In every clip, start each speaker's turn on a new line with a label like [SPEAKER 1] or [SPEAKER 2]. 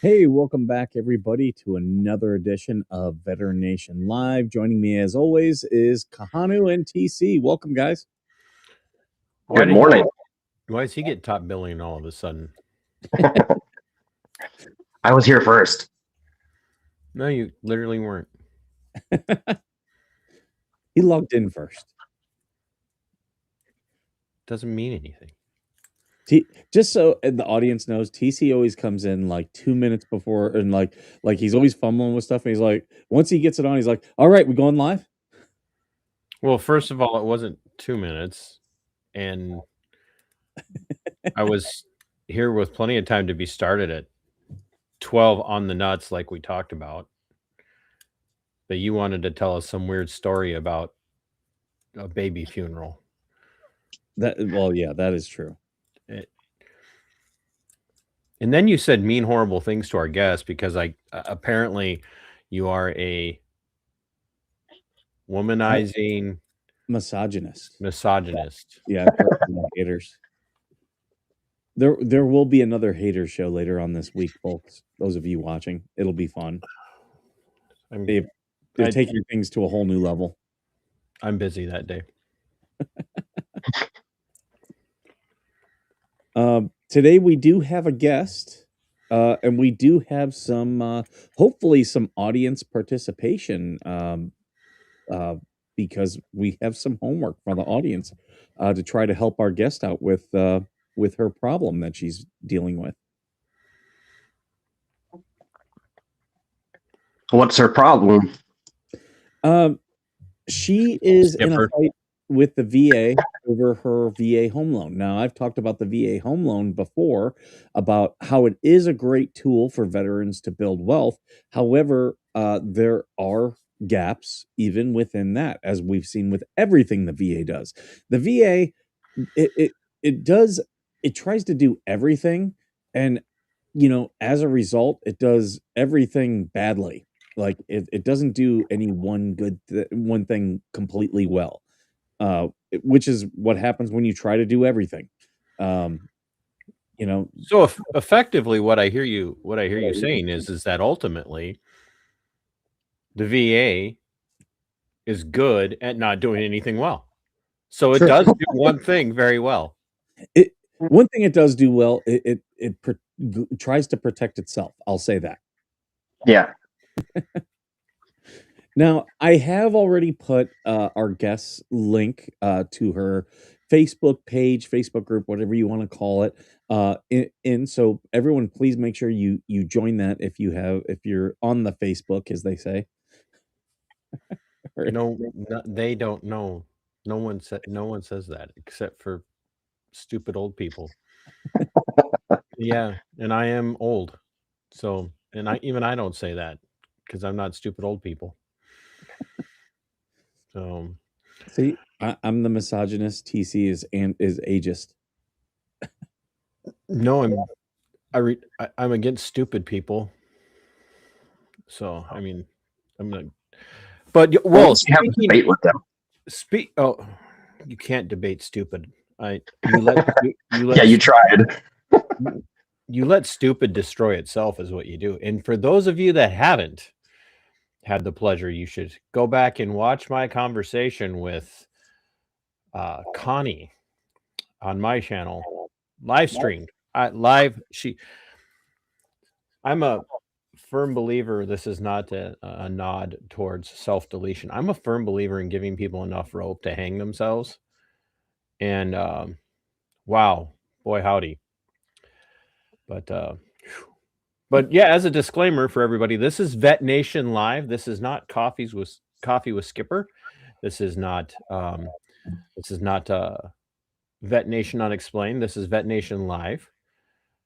[SPEAKER 1] Hey, welcome back, everybody, to another edition of Veteran Nation Live. Joining me, as always, is Kahanu and TC. Welcome, guys.
[SPEAKER 2] Good morning.
[SPEAKER 3] Why does he get top billing all of a sudden?
[SPEAKER 2] I was here first.
[SPEAKER 3] No, you literally weren't.
[SPEAKER 1] He logged in first.
[SPEAKER 3] Doesn't mean anything.
[SPEAKER 1] Just so the audience knows, TC always comes in like 2 minutes before, and like he's always fumbling with stuff. And he's like, once he gets it on, he's like, "All right, we going live."
[SPEAKER 3] Well, first of all, it wasn't 2 minutes, and I was here with plenty of time to be started at 12 on the nuts, like we talked about. But you wanted to tell us some weird story about a baby funeral.
[SPEAKER 1] That is true.
[SPEAKER 3] And then you said mean, horrible things to our guests because apparently you are a womanizing
[SPEAKER 1] misogynist.
[SPEAKER 3] Yeah,
[SPEAKER 1] haters. There will be another hater show later on this week, folks. Those of you watching, it'll be fun. They're taking things to a whole new level.
[SPEAKER 3] I'm busy that day.
[SPEAKER 1] Today we do have a guest, and we do have some, hopefully some audience participation, because we have some homework for the audience to try to help our guest out with her problem that she's dealing with.
[SPEAKER 2] What's her problem?
[SPEAKER 1] She is in a fight with the VA over her VA home loan. Now, I've talked about the VA home loan before, about how it is a great tool for veterans to build wealth. However, there are gaps even within that, as we've seen with everything the VA does. The VA, it tries to do everything, and as a result, it does everything badly. Like it doesn't do any one thing completely well, which is what happens when you try to do everything.
[SPEAKER 3] So effectively, what I hear you saying is that ultimately the VA is good at not doing anything well. So it does do one thing very well.
[SPEAKER 1] One thing it does do well, it tries to protect itself. I'll say that.
[SPEAKER 2] Yeah.
[SPEAKER 1] Now, I have already put our guest's link to her Facebook page, Facebook group, whatever you want to call it, in. So everyone, please make sure you join that if you're on the Facebook, as they say.
[SPEAKER 3] No, they don't know. No one says that except for stupid old people. Yeah, and I am old, so I don't say that because I'm not stupid old people. So,
[SPEAKER 1] see, I'm the misogynist. TC is ageist.
[SPEAKER 3] No, I'm against stupid people. So I mean, I'm not. But
[SPEAKER 2] you have to debate with them.
[SPEAKER 3] Oh, you can't debate stupid.
[SPEAKER 2] Yeah, you tried.
[SPEAKER 3] You let stupid destroy itself is what you do. And for those of you that haven't had the pleasure, you should go back and watch my conversation with Connie on my channel, live streamed. I'm a firm believer this is not a nod towards self-deletion. I'm a firm believer in giving people enough rope to hang themselves. And wow, boy howdy. But yeah, as a disclaimer for everybody, this is Vet Nation Live. This is not Coffee with Skipper. This is not Vet Nation Unexplained. This is Vet Nation Live.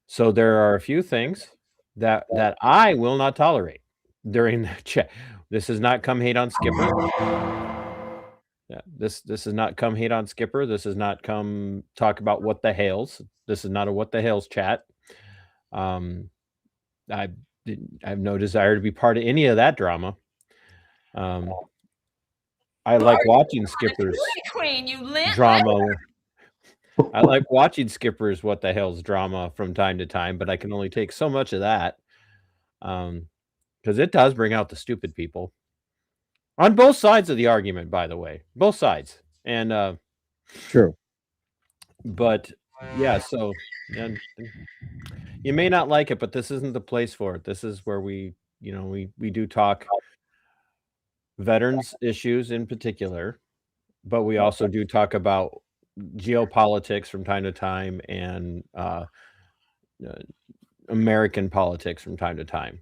[SPEAKER 3] So there are a few things that I will not tolerate during the chat. This is not come hate on Skipper. Yeah, this is not come hate on Skipper. This is not come talk about what the hails. This is not a what the hails chat. I have no desire to be part of any of that drama. I like watching Skipper's drama. I like watching Skipper's what the hell's drama from time to time, but I can only take so much of that. because it does bring out the stupid people on both sides of the argument, by the way, both sides. And
[SPEAKER 1] true.
[SPEAKER 3] But yeah, so and you may not like it, but this isn't the place for it. This is where we do talk veterans issues in particular, but we also do talk about geopolitics from time to time and American politics from time to time,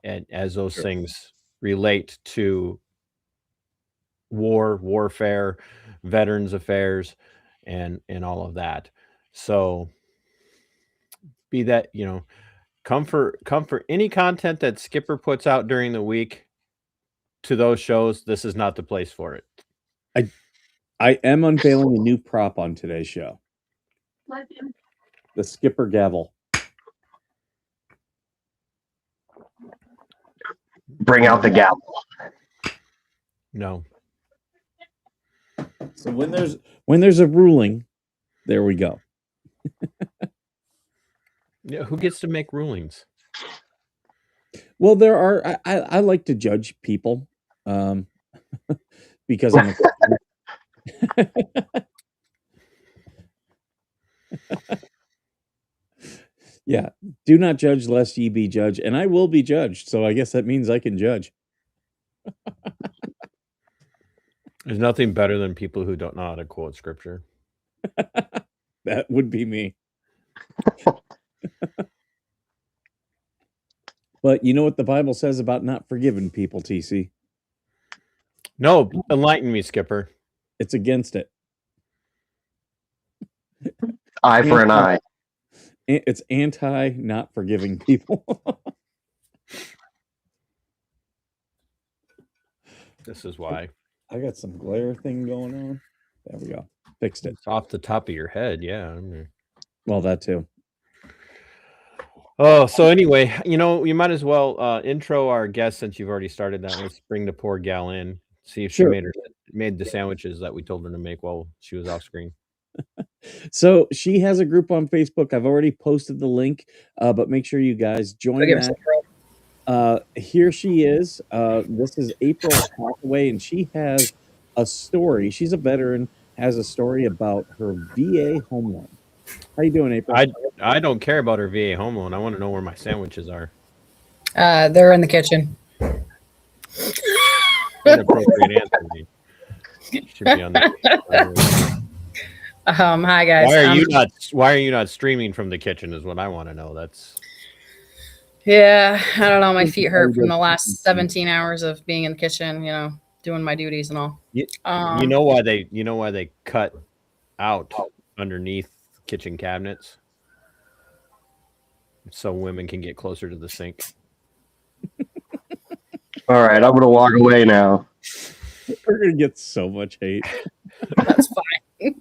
[SPEAKER 3] and as those things relate to warfare, veterans affairs, and all of that. So be that, come for any content that Skipper puts out during the week to those shows. This is not the place for it.
[SPEAKER 1] I am unveiling a new prop on today's show. The Skipper gavel.
[SPEAKER 2] Bring out the gavel.
[SPEAKER 3] No.
[SPEAKER 1] So when there's a ruling, there we go.
[SPEAKER 3] Yeah, who gets to make rulings?
[SPEAKER 1] Well, there are. I like to judge people, because I'm. Yeah, do not judge lest ye be judged, and I will be judged. So I guess that means I can judge.
[SPEAKER 3] There's nothing better than people who don't know how to quote scripture.
[SPEAKER 1] That would be me. But you know what the Bible says about not forgiving people, TC?
[SPEAKER 3] No, enlighten me, Skipper.
[SPEAKER 1] It's against it.
[SPEAKER 2] Eye for an eye.
[SPEAKER 1] It's anti not forgiving people.
[SPEAKER 3] This is why.
[SPEAKER 1] I got some glare thing going on. There we go. Fixed it.
[SPEAKER 3] It's off the top of your head, yeah.
[SPEAKER 1] Well, that too.
[SPEAKER 3] Oh, so anyway, you might as well intro our guest since you've already started that. Let's bring the poor gal in, see if she made the sandwiches that we told her to make while she was off screen.
[SPEAKER 1] So she has a group on Facebook. I've already posted the link, but make sure you guys join that. Here she is. This is April Hathaway, and she has a story. She's a veteran, has a story about her VA home loan. How you doing, April?
[SPEAKER 3] I don't care about her VA home loan. I want to know where my sandwiches are.
[SPEAKER 4] They're in the kitchen.
[SPEAKER 3] Inappropriate answer. Should be on the
[SPEAKER 4] Hi guys.
[SPEAKER 3] Why are you not streaming from the kitchen is what I want to know. That's
[SPEAKER 4] Yeah, I don't know. My feet hurt from the last 17 hours of being in the kitchen, doing my duties and all.
[SPEAKER 3] You know why they cut out underneath kitchen cabinets? So women can get closer to the sink.
[SPEAKER 2] All right, I'm going to walk away now.
[SPEAKER 1] We're going to get so much hate.
[SPEAKER 4] That's fine.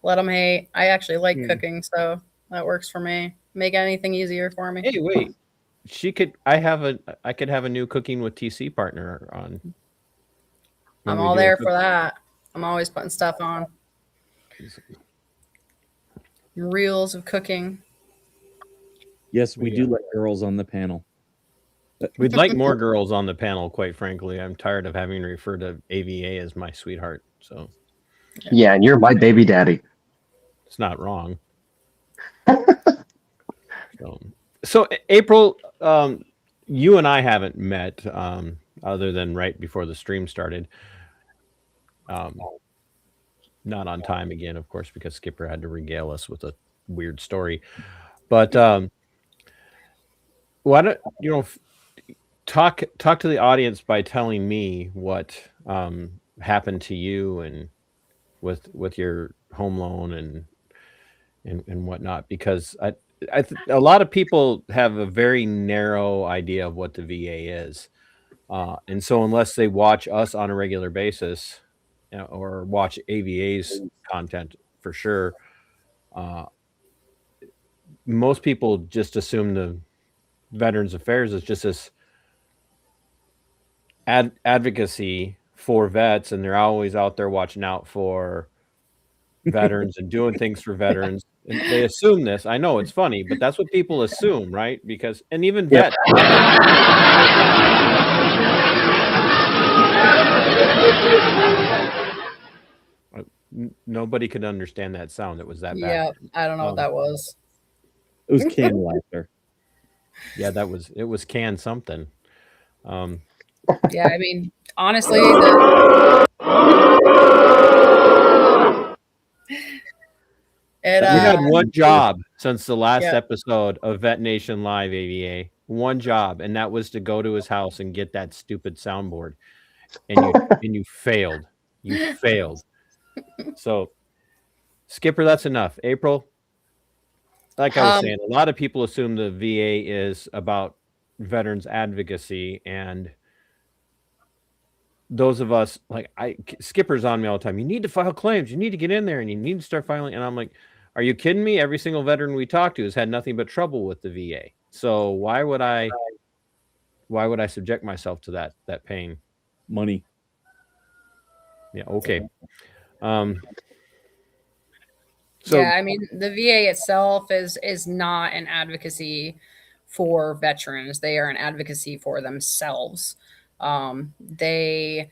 [SPEAKER 4] Let them hate. I actually like cooking, so that works for me. Make anything easier for me.
[SPEAKER 3] Hey, wait. I could have a new Cooking with TC partner on.
[SPEAKER 4] I'm all there for that. I'm always putting stuff on. Reels of cooking.
[SPEAKER 1] Yes, we do like girls on the panel.
[SPEAKER 3] We'd like more girls on the panel, quite frankly. I'm tired of having to refer to AVA as my sweetheart. So
[SPEAKER 2] yeah, and you're my baby daddy.
[SPEAKER 3] It's not wrong. So April, you and I haven't met other than right before the stream started. Not on time again, of course, because Skipper had to regale us with a weird story. But why don't talk to the audience by telling me what happened to you and with your home loan and whatnot, because a lot of people have a very narrow idea of what the VA is, and so unless they watch us on a regular basis or watch AVA's content for sure, most people just assume the Veterans Affairs is just this advocacy for vets, and they're always out there watching out for veterans and doing things for veterans. And they assume this. I know it's funny, but that's what people assume, right? Because, and even
[SPEAKER 2] Yep.
[SPEAKER 3] vets. Nobody could understand that sound. It was that bad.
[SPEAKER 4] Yeah, I don't know what that was.
[SPEAKER 1] It was canned laughter.
[SPEAKER 3] Yeah, it was canned something.
[SPEAKER 4] Yeah, I mean, honestly,
[SPEAKER 3] We had one job since the last
[SPEAKER 4] Yeah.
[SPEAKER 3] episode of Vet Nation Live AVA. One job, and that was to go to his house and get that stupid soundboard. And you failed. You failed. So, Skipper, that's enough. April, like I was saying, a lot of people assume the VA is about veterans advocacy, and those of us, like Skipper's on me all the time. You need to file claims. You need to get in there, and you need to start filing. And I'm like, are you kidding me? Every single veteran we talk to has had nothing but trouble with the VA. So why would I subject myself to that pain?
[SPEAKER 1] Money.
[SPEAKER 3] Yeah. Okay.
[SPEAKER 4] So, yeah, I mean, the VA itself is not an advocacy for veterans. They are an advocacy for themselves. They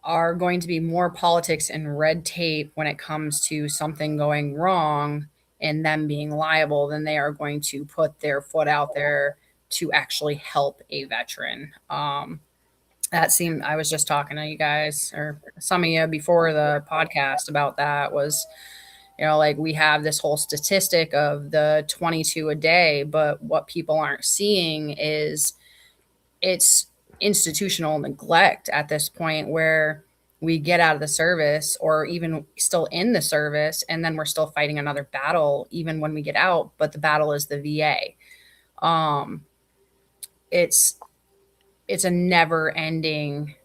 [SPEAKER 4] are going to be more politics and red tape when it comes to something going wrong and them being liable than they are going to put their foot out there to actually help a veteran. I was just talking to you guys or some of you before the podcast about that was, like we have this whole statistic of the 22 a day, but what people aren't seeing is it's institutional neglect at this point where we get out of the service or even still in the service and then we're still fighting another battle even when we get out, but the battle is the VA. It's a never ending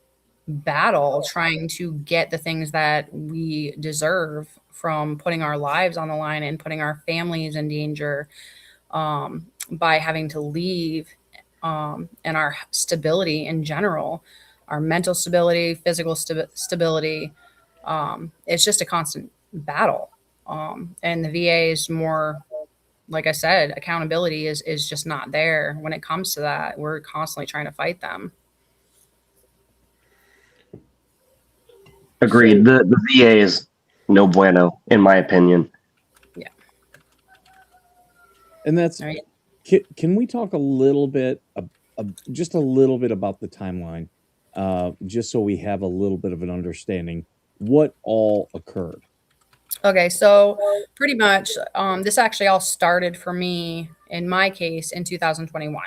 [SPEAKER 4] battle trying to get the things that we deserve from putting our lives on the line and putting our families in danger by having to leave and our stability in general, our mental stability, physical stability. It's just a constant battle. And the VA is more, like I said, accountability is just not there when it comes to that. We're constantly trying to fight them.
[SPEAKER 2] Agreed. The VA is no bueno, in my opinion.
[SPEAKER 4] Yeah.
[SPEAKER 1] And that's right. Can we talk a little bit, just a little bit about the timeline, just so we have a little bit of an understanding what all occurred?
[SPEAKER 4] Okay, so pretty much this actually all started for me, in my case, in 2021.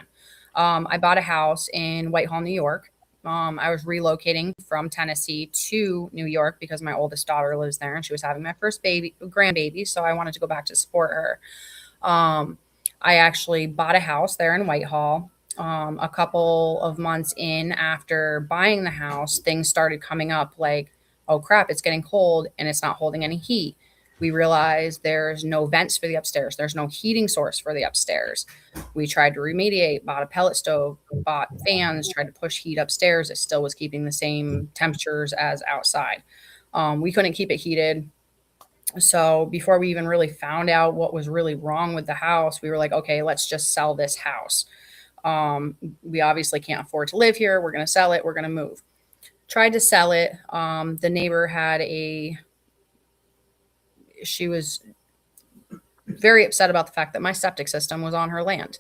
[SPEAKER 4] I bought a house in Whitehall, New York. I was relocating from Tennessee to New York because my oldest daughter lives there and she was having my first grandbaby. So I wanted to go back to support her. I actually bought a house there in Whitehall. A couple of months in after buying the house, things started coming up like, oh crap, it's getting cold and it's not holding any heat. We realized there's no vents for the upstairs. There's no heating source for the upstairs. We tried to remediate, bought a pellet stove, bought fans, tried to push heat upstairs. It still was keeping the same temperatures as outside. We couldn't keep it heated. So before we even really found out what was really wrong with the house, we were like, okay, let's just sell this house. We obviously can't afford to live here. We're going to sell it. We're going to move. Tried to sell it. The neighbor she was very upset about the fact that my septic system was on her land.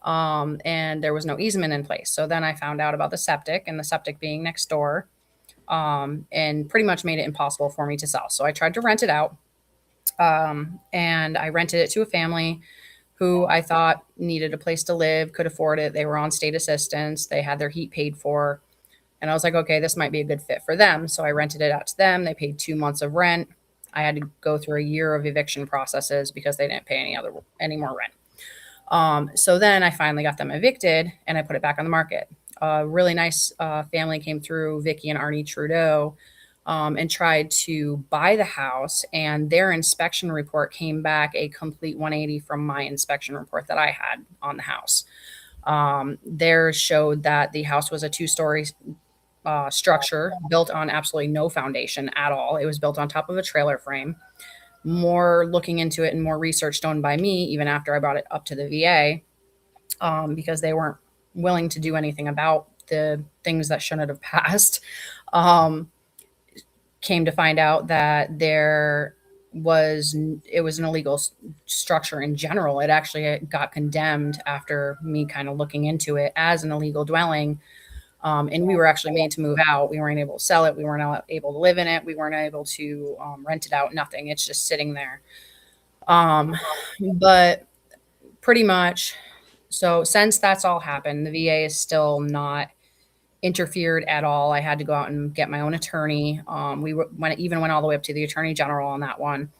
[SPEAKER 4] And there was no easement in place. So then I found out about the septic and the septic being next door, and pretty much made it impossible for me to sell. So I tried to rent it out. And I rented it to a family who I thought needed a place to live, could afford it. They were on state assistance. They had their heat paid for. And I was like, okay, this might be a good fit for them. So I rented it out to them. They paid 2 months of rent. I had to go through a year of eviction processes because they didn't pay any more rent. So then I finally got them evicted and I put it back on the market. A really nice family came through, Vicky and Arnie Trudeau, and tried to buy the house. And their inspection report came back a complete 180 from my inspection report that I had on the house. Theirs showed that the house was a 2-story structure built on absolutely no foundation at all. It was built on top of a trailer frame. More looking into it and more research done by me, even after I brought it up to the VA, because they weren't willing to do anything about the things that shouldn't have passed. Came to find out that it was an illegal structure in general. It actually got condemned after me kind of looking into it as an illegal dwelling. And we were actually made to move out. We weren't able to sell it. We weren't able to live in it. We weren't able to rent it out. Nothing. It's just sitting there. But pretty much, so since that's all happened, the VA is still not interfered at all. I had to go out and get my own attorney. Even went all the way up to the Attorney General on that one.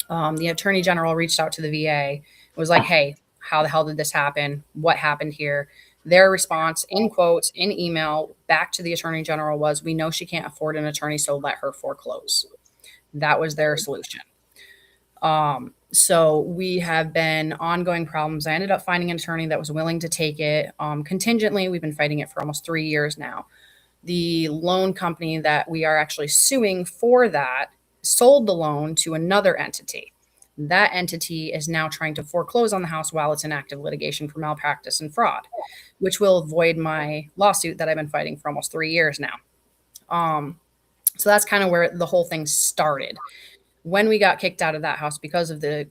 [SPEAKER 4] The Attorney General reached out to the VA. It was like, hey, how the hell did this happen? What happened here? Their response, in quotes, in email, back to the Attorney General was, we know she can't afford an attorney, so let her foreclose. That was their solution. So we have been ongoing problems. I ended up finding an attorney that was willing to take it contingently. We've been fighting it for almost 3 years now. The loan company that we are actually suing for that sold the loan to another entity. That entity is now trying to foreclose on the house while it's in active litigation for malpractice and fraud, which will void my lawsuit that I've been fighting for almost 3 years now. So that's kind of where the whole thing started. When we got kicked out of that house because of it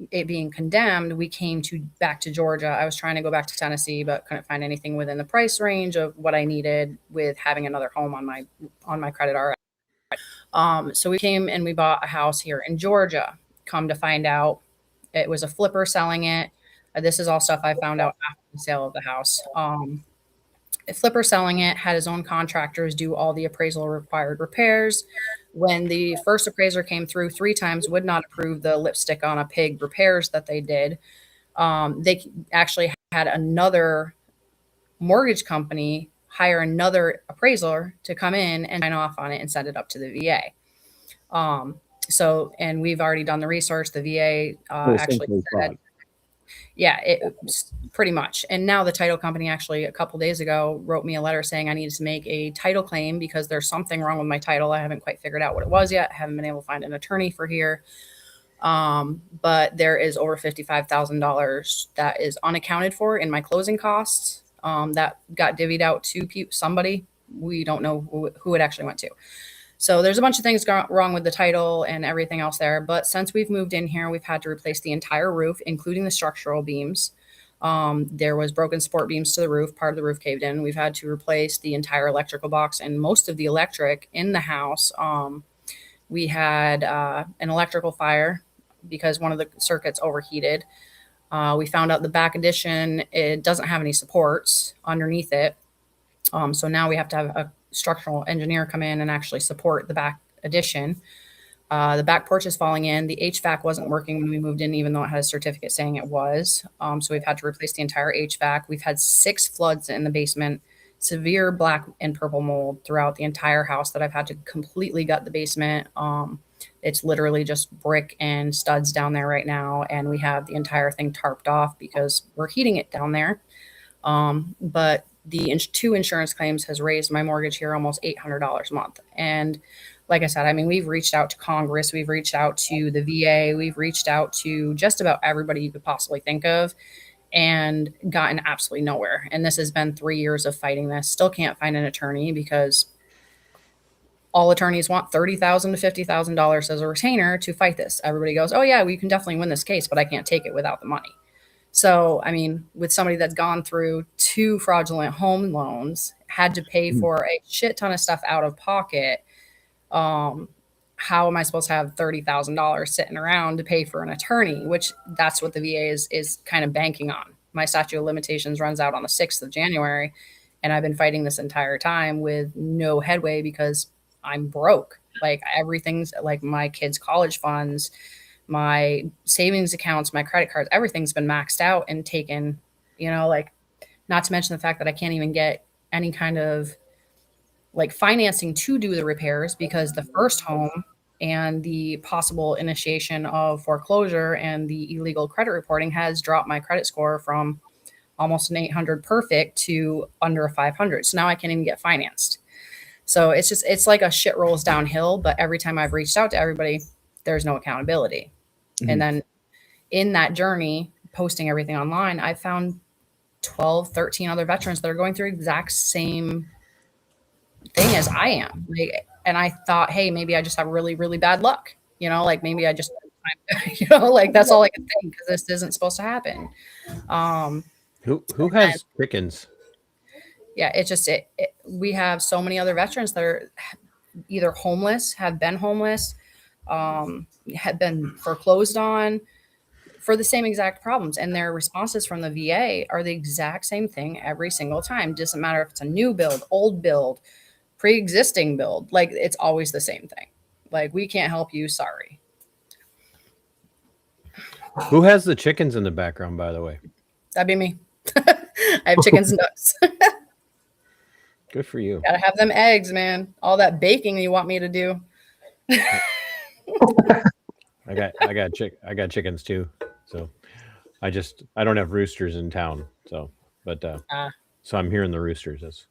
[SPEAKER 4] being condemned, we came back to Georgia. I was trying to go back to Tennessee, but couldn't find anything within the price range of what I needed with having another home on my credit already. So we came and we bought a house here in Georgia. Come to find out, it was a flipper selling it. This is all stuff I found out after the sale of the house. A flipper selling it had his own contractors do all the appraisal required repairs. When the first appraiser came through 3 times, would not approve the lipstick on a pig repairs that they did. They actually had another mortgage company hire another appraiser to come in and sign off on it and send it up to the VA. And we've already done the research. The VA actually said, yeah, it's pretty much. And now the title company actually a couple days ago wrote me a letter saying I needed to make a title claim because there's something wrong with my title. I haven't quite figured out what it was yet. I haven't been able to find an attorney for here. But there is over $55,000 that is unaccounted for in my closing costs that got divvied out to somebody. We don't know who it actually went to. So there's a bunch of things wrong with the title and everything else there. But since we've moved in here, we've had to replace the entire roof, including the structural beams. There was broken support beams to the roof. Part of the roof caved in. We've had to replace the entire electrical box and most of the electric in the house. We had an electrical fire because one of the circuits overheated. We found out the back addition, it doesn't have any supports underneath it. So now we have to have a structural engineer come in and actually support the back addition. The back porch is falling in. The HVAC wasn't working when we moved in, even though it had a certificate saying it was. So we've had to replace the entire HVAC. We've had 6 floods in the basement, severe black and purple mold throughout the entire house that I've had to completely gut the basement. It's literally just brick and studs down there right now. And we have the entire thing tarped off because we're heating it down there. But the 2 insurance claims has raised my mortgage here almost $800 a month. And like I said, I mean, we've reached out to Congress, we've reached out to the VA, we've reached out to just about everybody you could possibly think of and gotten absolutely nowhere. And this has been 3 years of fighting this. Still can't find an attorney because all attorneys want $30,000 to $50,000 as a retainer to fight this. Everybody goes, oh yeah, we can definitely win this case, but I can't take it without the money. So, I mean, with somebody that's gone through 2 fraudulent home loans, had to pay for a shit ton of stuff out of pocket, how am I supposed to have $30,000 sitting around to pay for an attorney, which that's what the VA is kind of banking on. My statute of limitations runs out on the 6th of January, and I've been fighting this entire time with no headway because I'm broke. Like everything's like my kids' college funds, my savings accounts, my credit cards, everything's been maxed out and taken, like not to mention the fact that I can't even get any kind of like financing to do the repairs because the first home and the possible initiation of foreclosure and the illegal credit reporting has dropped my credit score from almost an 800 perfect to under a 500. So now I can't even get financed. So it's like a shit rolls downhill, but every time I've reached out to everybody, there's no accountability.
[SPEAKER 1] Mhm.
[SPEAKER 4] And then in that journey, posting everything online, I found 12, 13 other veterans that are going through exact same thing as I am. Like, and I thought, hey, maybe I just have really, really bad luck. You know, like maybe I just, you know, like that's all I can think because this isn't supposed to happen.
[SPEAKER 3] Who has chickens?
[SPEAKER 4] Yeah, it's just we have so many other veterans that are either homeless, have been homeless, have been foreclosed on for the same exact problems, and their responses from the VA are the exact same thing every single time. Doesn't matter if it's a new build, old build, pre-existing build, like it's always the same thing. Like, we can't help you, sorry.
[SPEAKER 3] Who has the chickens in the background, by the way?
[SPEAKER 4] That'd be me. I have chickens and ducks.
[SPEAKER 3] Good for you.
[SPEAKER 4] Gotta have them eggs, man. All that baking you want me to do.
[SPEAKER 3] I got chickens too. So I don't have roosters in town. So so I'm hearing the roosters.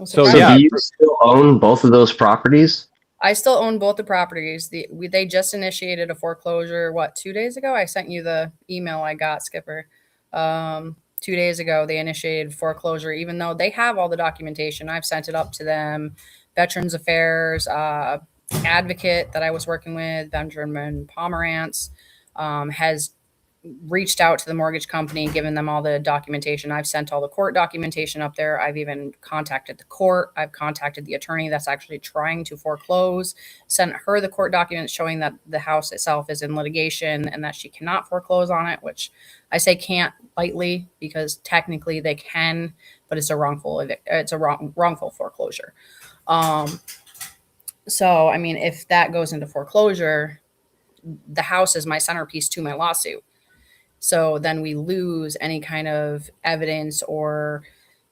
[SPEAKER 2] So
[SPEAKER 3] yeah.
[SPEAKER 2] do you still own both of those properties?
[SPEAKER 4] I still own both the properties. They just initiated a foreclosure. 2 days ago? I sent you the email I got, Skipper. 2 days ago, they initiated foreclosure, even though they have all the documentation. I've sent it up to them. Veterans Affairs advocate that I was working with, Benjamin Pomerantz, has reached out to the mortgage company, given them all the documentation. I've sent all the court documentation up there. I've even contacted the court. I've contacted the attorney that's actually trying to foreclose, sent her the court documents showing that the house itself is in litigation and that she cannot foreclose on it, which I say can't lightly because technically they can, but it's a wrongful foreclosure. So, I mean, if that goes into foreclosure, the house is my centerpiece to my lawsuit. So then we lose any kind of evidence or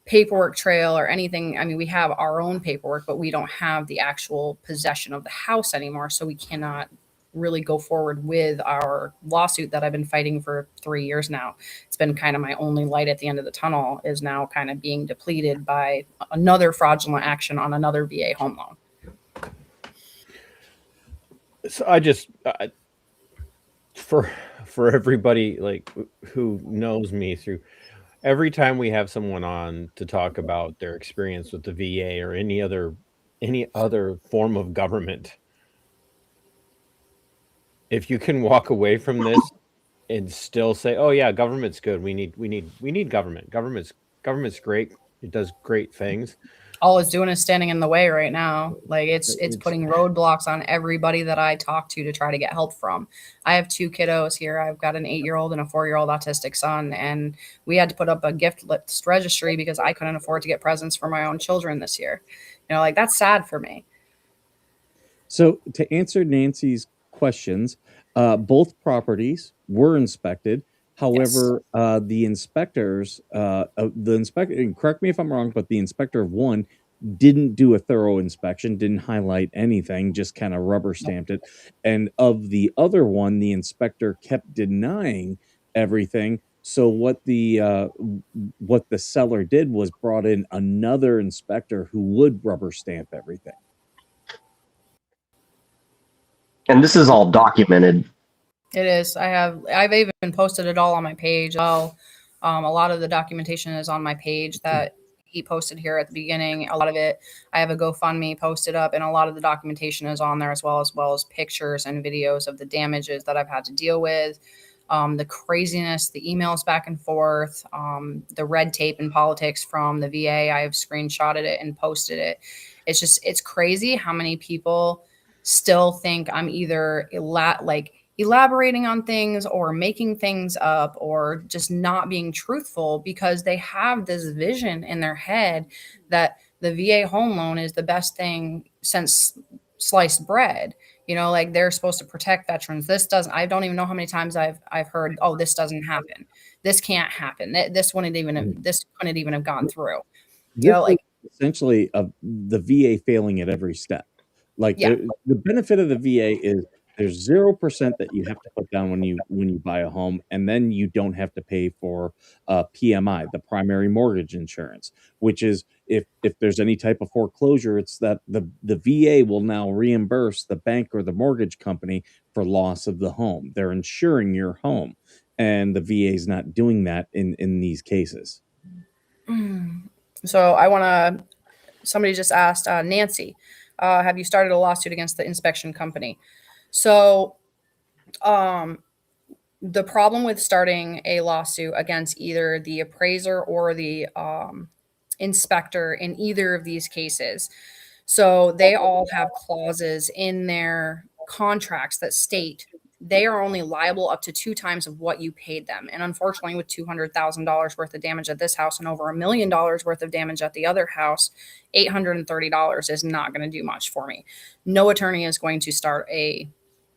[SPEAKER 4] paperwork trail or anything. I mean, we have our own paperwork, but we don't have the actual possession of the house anymore. So we cannot really go forward with our lawsuit that I've been fighting for 3 years now. It's been kind of my only light at the end of the tunnel, is now kind of being depleted by another fraudulent action on another VA home loan.
[SPEAKER 3] So for everybody like who knows me, through every time we have someone on to talk about their experience with the VA or any other form of government, if you can walk away from this and still say, "Oh yeah, government's good. We need government. Government's great. It does great things."
[SPEAKER 4] All it's doing is standing in the way right now. Like it's putting roadblocks on everybody that I talk to try to get help from. I have 2 kiddos here. I've got an 8-year-old and a 4-year-old autistic son. And we had to put up a gift list registry because I couldn't afford to get presents for my own children this year. You know, like that's sad for me.
[SPEAKER 1] So to answer Nancy's questions, both properties were inspected. However, yes. The inspectors, and correct me if I'm wrong, but the inspector of one didn't do a thorough inspection, didn't highlight anything, just kind of rubber stamped it. And of the other one, the inspector kept denying everything. So what the seller did was brought in another inspector who would rubber stamp everything.
[SPEAKER 2] And this is all documented.
[SPEAKER 4] It is. I've even posted it all on my page. Well, a lot of the documentation is on my page that he posted here at the beginning. A lot of it, I have a GoFundMe posted up, and a lot of the documentation is on there as well as pictures and videos of the damages that I've had to deal with, the craziness, the emails back and forth, the red tape in politics from the VA. I have screenshotted it and posted it. It's crazy how many people still think I'm either elaborating on things or making things up or just not being truthful, because they have this vision in their head that the VA home loan is the best thing since sliced bread. You know, like they're supposed to protect veterans. I don't even know how many times I've heard, oh, this doesn't happen. This can't happen. This couldn't even have gone through. You know, like
[SPEAKER 1] essentially the VA failing at every step. Like the benefit of the VA is There's 0% that you have to put down when you buy a home, and then you don't have to pay for PMI, the primary mortgage insurance, which is if there's any type of foreclosure, it's that the VA will now reimburse the bank or the mortgage company for loss of the home. They're insuring your home, and the VA is not doing that in these cases.
[SPEAKER 4] So I want to. Somebody just asked Nancy, have you started a lawsuit against the inspection company? So the problem with starting a lawsuit against either the appraiser or the inspector in either of these cases, so they all have clauses in their contracts that state they are only liable up to 2 times of what you paid them. And unfortunately, with $200,000 worth of damage at this house and over $1 million worth of damage at the other house, $830 is not going to do much for me. No attorney is going to start a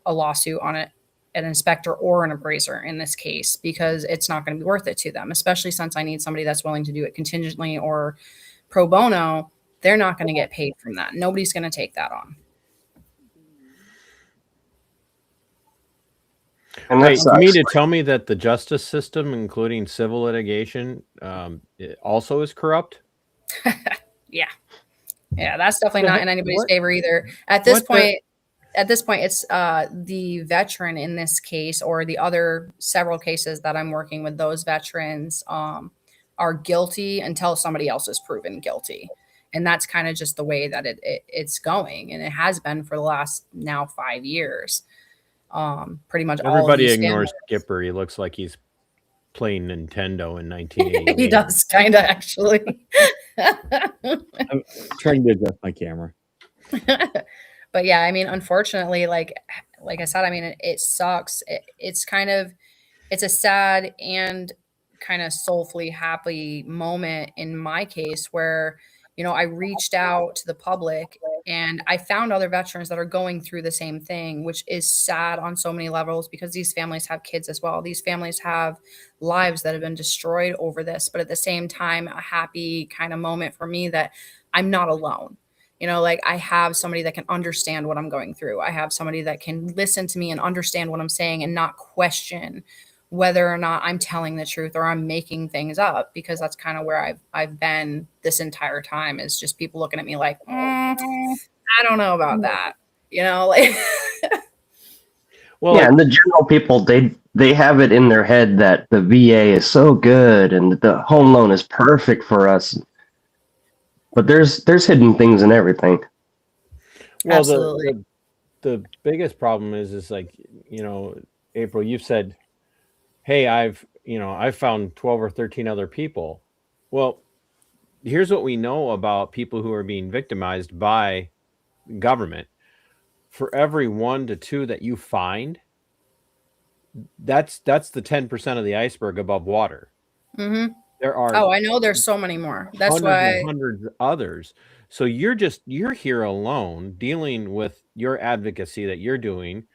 [SPEAKER 4] lawsuit on an inspector or an appraiser in this case, because it's not going to be worth it to them, especially since I need somebody that's willing to do it contingently or pro bono. They're not going to get paid from that. Nobody's going to take that on.
[SPEAKER 2] And
[SPEAKER 3] Wait,
[SPEAKER 2] that's
[SPEAKER 3] you mean to tell me that the justice system, including civil litigation, it also is corrupt?
[SPEAKER 4] Yeah, that's definitely not in anybody's favor either. At this point, it's the veteran in this case, or the other several cases that I'm working with. Those veterans are guilty until somebody else is proven guilty, and that's kind of just the way that it's going, and it has been for the last now 5 years. Pretty much
[SPEAKER 3] everybody
[SPEAKER 4] all
[SPEAKER 3] ignores Skipper. He looks like he's playing Nintendo in 1988.
[SPEAKER 4] He does, kind of, actually.
[SPEAKER 1] I'm trying to adjust my camera.
[SPEAKER 4] But yeah, I mean, unfortunately, like I said, I mean, it sucks. It's a sad and kind of soulfully happy moment in my case where, I reached out to the public and I found other veterans that are going through the same thing, which is sad on so many levels, because these families have kids as well. These families have lives that have been destroyed over this, but at the same time, a happy kind of moment for me that I'm not alone. Like I have somebody that can understand what I'm going through. I have somebody that can listen to me and understand what I'm saying and not question whether or not I'm telling the truth or I'm making things up, because that's kind of where I've been this entire time, is just people looking at me like, I don't know about that, like.
[SPEAKER 2] Well, yeah, and the general people, they have it in their head that the VA is so good and the home loan is perfect for us. But there's hidden things in everything.
[SPEAKER 3] Well,
[SPEAKER 4] absolutely.
[SPEAKER 3] The biggest problem is like, April, you've said, hey, I've found 12 or 13 other people. Well, here's what we know about people who are being victimized by government. For every 1 to 2 that you find, that's the 10% of the iceberg above water.
[SPEAKER 4] Mm-hmm.
[SPEAKER 3] There are.
[SPEAKER 4] Oh, I know there's so many more. That's why
[SPEAKER 3] hundreds others. So you're here alone dealing with your advocacy that you're doing,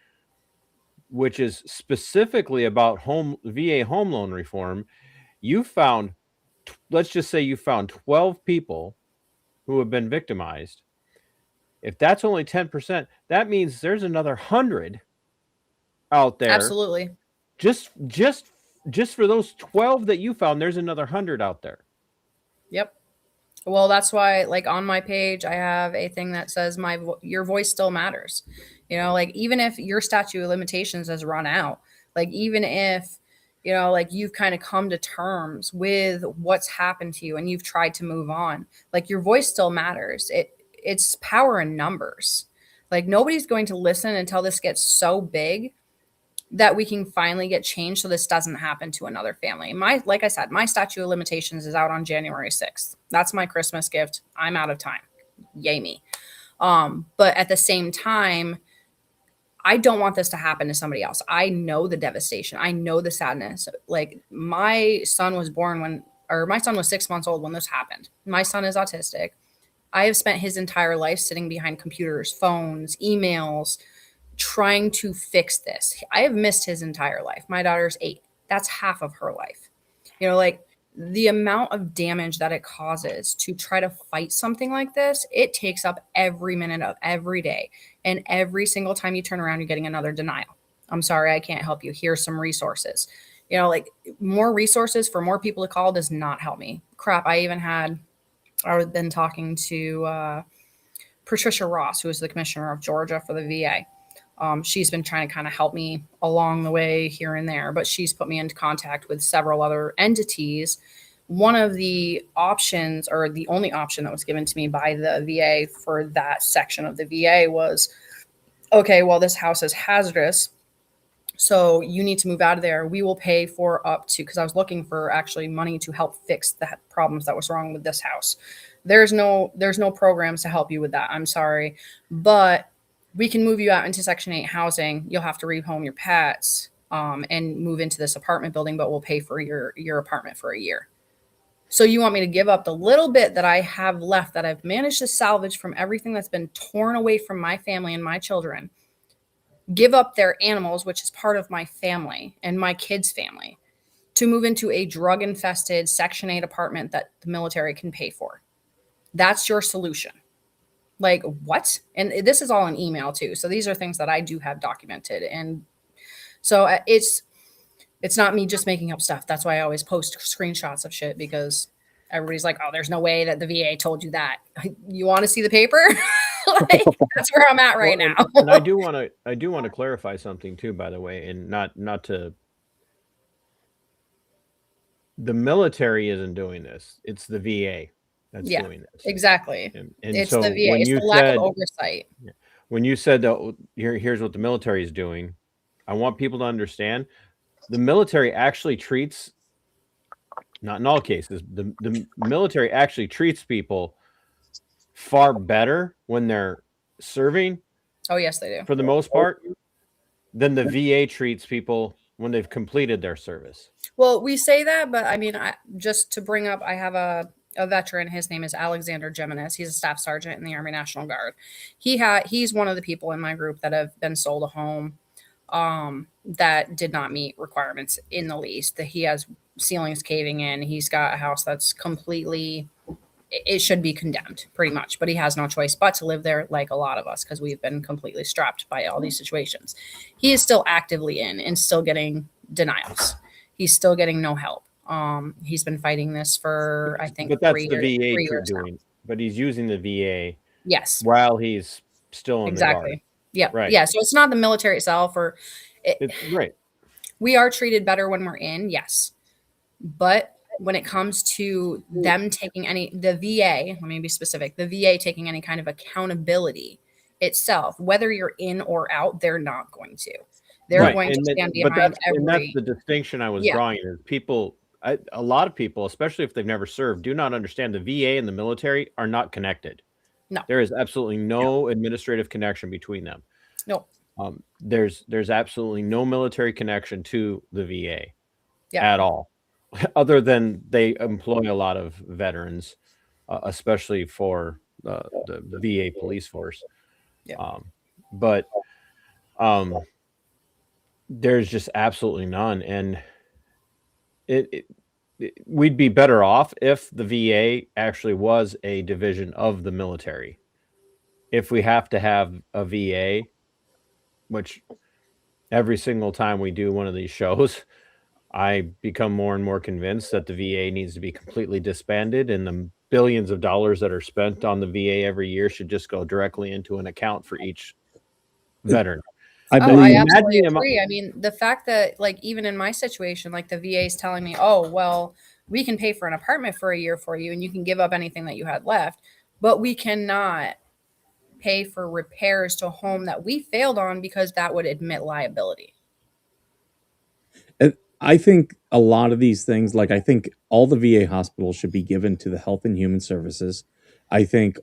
[SPEAKER 3] which is specifically about VA home loan reform. You found, let's just say you found 12 people who have been victimized. If that's only 10%, that means there's another 100 out there.
[SPEAKER 4] Absolutely.
[SPEAKER 3] Just for those 12 that you found, there's another 100 out there.
[SPEAKER 4] Yep. Well, that's why, like, on my page, I have a thing that says your voice still matters. Like, even if your statute of limitations has run out, like, even if, like, you've kind of come to terms with what's happened to you and you've tried to move on, like, your voice still matters. It's power in numbers. Like, nobody's going to listen until this gets so big that we can finally get change so this doesn't happen to another family. Like I said, my statute of limitations is out on January 6th. That's my Christmas gift. I'm out of time. Yay me. But at the same time, I don't want this to happen to somebody else. I know the devastation. I know the sadness. Like, my son was 6 months old when this happened. My son is autistic. I have spent his entire life sitting behind computers, phones, emails, trying to fix this. I have missed his entire life. My daughter's 8. That's half of her life. Like, the amount of damage that it causes to try to fight something like this, it takes up every minute of every day. And every single time you turn around, you're getting another denial. I'm sorry, I can't help you. Here's some resources. You know, like more resources for more people to call does not help me. Crap, I've been talking to Patricia Ross, who is the commissioner of Georgia for the VA. She's been trying to kind of help me along the way here and there, but she's put me into contact with several other entities. One of the options, or the only option that was given to me by the VA for that section of the VA was, okay, well, this house is hazardous, so you need to move out of there. We will pay for up to, because I was looking for actually money to help fix the problems that was wrong with this house. There's no programs to help you with that. I'm sorry, but we can move you out into Section 8 housing. You'll have to rehome your pets and move into this apartment building, but we'll pay for your apartment for a year. So you want me to give up the little bit that I have left that I've managed to salvage from everything that's been torn away from my family and my children, give up their animals, which is part of my family and my kids' family, to move into a drug-infested Section 8 apartment that the military can pay for? That's your solution. Like, what? And this is all in email too. So these are things that I do have documented. And so it's not me just making up stuff. That's why I always post screenshots of shit, because everybody's like, oh, there's no way that the VA told you that. You want to see the paper? Like, that's where I'm at right now.
[SPEAKER 3] And I do want to clarify something too, by the way, and not to, the military isn't doing this. It's the VA that's doing this.
[SPEAKER 4] Exactly.
[SPEAKER 3] And
[SPEAKER 4] it's
[SPEAKER 3] so
[SPEAKER 4] the VA. It's the lack of oversight.
[SPEAKER 3] When you said that here's what the military is doing, I want people to understand the military actually treats, not in all cases, the military actually treats people far better when they're serving.
[SPEAKER 4] Oh, yes, they do.
[SPEAKER 3] For the most part, than the VA treats people when they've completed their service.
[SPEAKER 4] Well, we say that, but I mean, just to bring up, I have a veteran. His name is Alexander Geminis. He's a staff sergeant in the Army National Guard. He's one of the people in my group that have been sold a home that did not meet requirements in the lease. That he has ceilings caving in. He's got a house that's completely, it should be condemned pretty much, but he has no choice but to live there, like a lot of us, because we've been completely strapped by all these situations. He is still actively in and still getting denials. He's still getting no help. He's been fighting this for, I think,
[SPEAKER 3] but that's the VA doing now. But he's using the VA,
[SPEAKER 4] yes,
[SPEAKER 3] while he's still in
[SPEAKER 4] exactly
[SPEAKER 3] the guard.
[SPEAKER 4] Yeah, right. Yeah, so it's not the military itself, or
[SPEAKER 3] it's right.
[SPEAKER 4] We are treated better when we're in, yes, but when it comes to them taking the VA, let me be specific, the VA taking any kind of accountability itself, whether you're in or out, they're not going to. They're going to stand behind every.
[SPEAKER 3] And that's the distinction I was drawing. Is a lot of people, especially if they've never served, do not understand the VA and the military are not connected.
[SPEAKER 4] No,
[SPEAKER 3] there is absolutely no administrative connection between them.
[SPEAKER 4] No,
[SPEAKER 3] there's absolutely no military connection to the VA at all. Other than they employ a lot of veterans, especially for the VA police force. But there's just absolutely none. And we'd be better off if the VA actually was a division of the military. If we have to have a VA, which every single time we do one of these shows, I become more and more convinced that the VA needs to be completely disbanded, and the billions of dollars that are spent on the VA every year should just go directly into an account for each veteran.
[SPEAKER 4] I absolutely agree. I mean, the fact that, like, even in my situation, like, the VA is telling me, oh, well, we can pay for an apartment for a year for you and you can give up anything that you had left, but we cannot pay for repairs to a home that we failed on because that would admit liability.
[SPEAKER 1] I think a lot of these things, like, I think all the VA hospitals should be given to the Health and Human Services. I think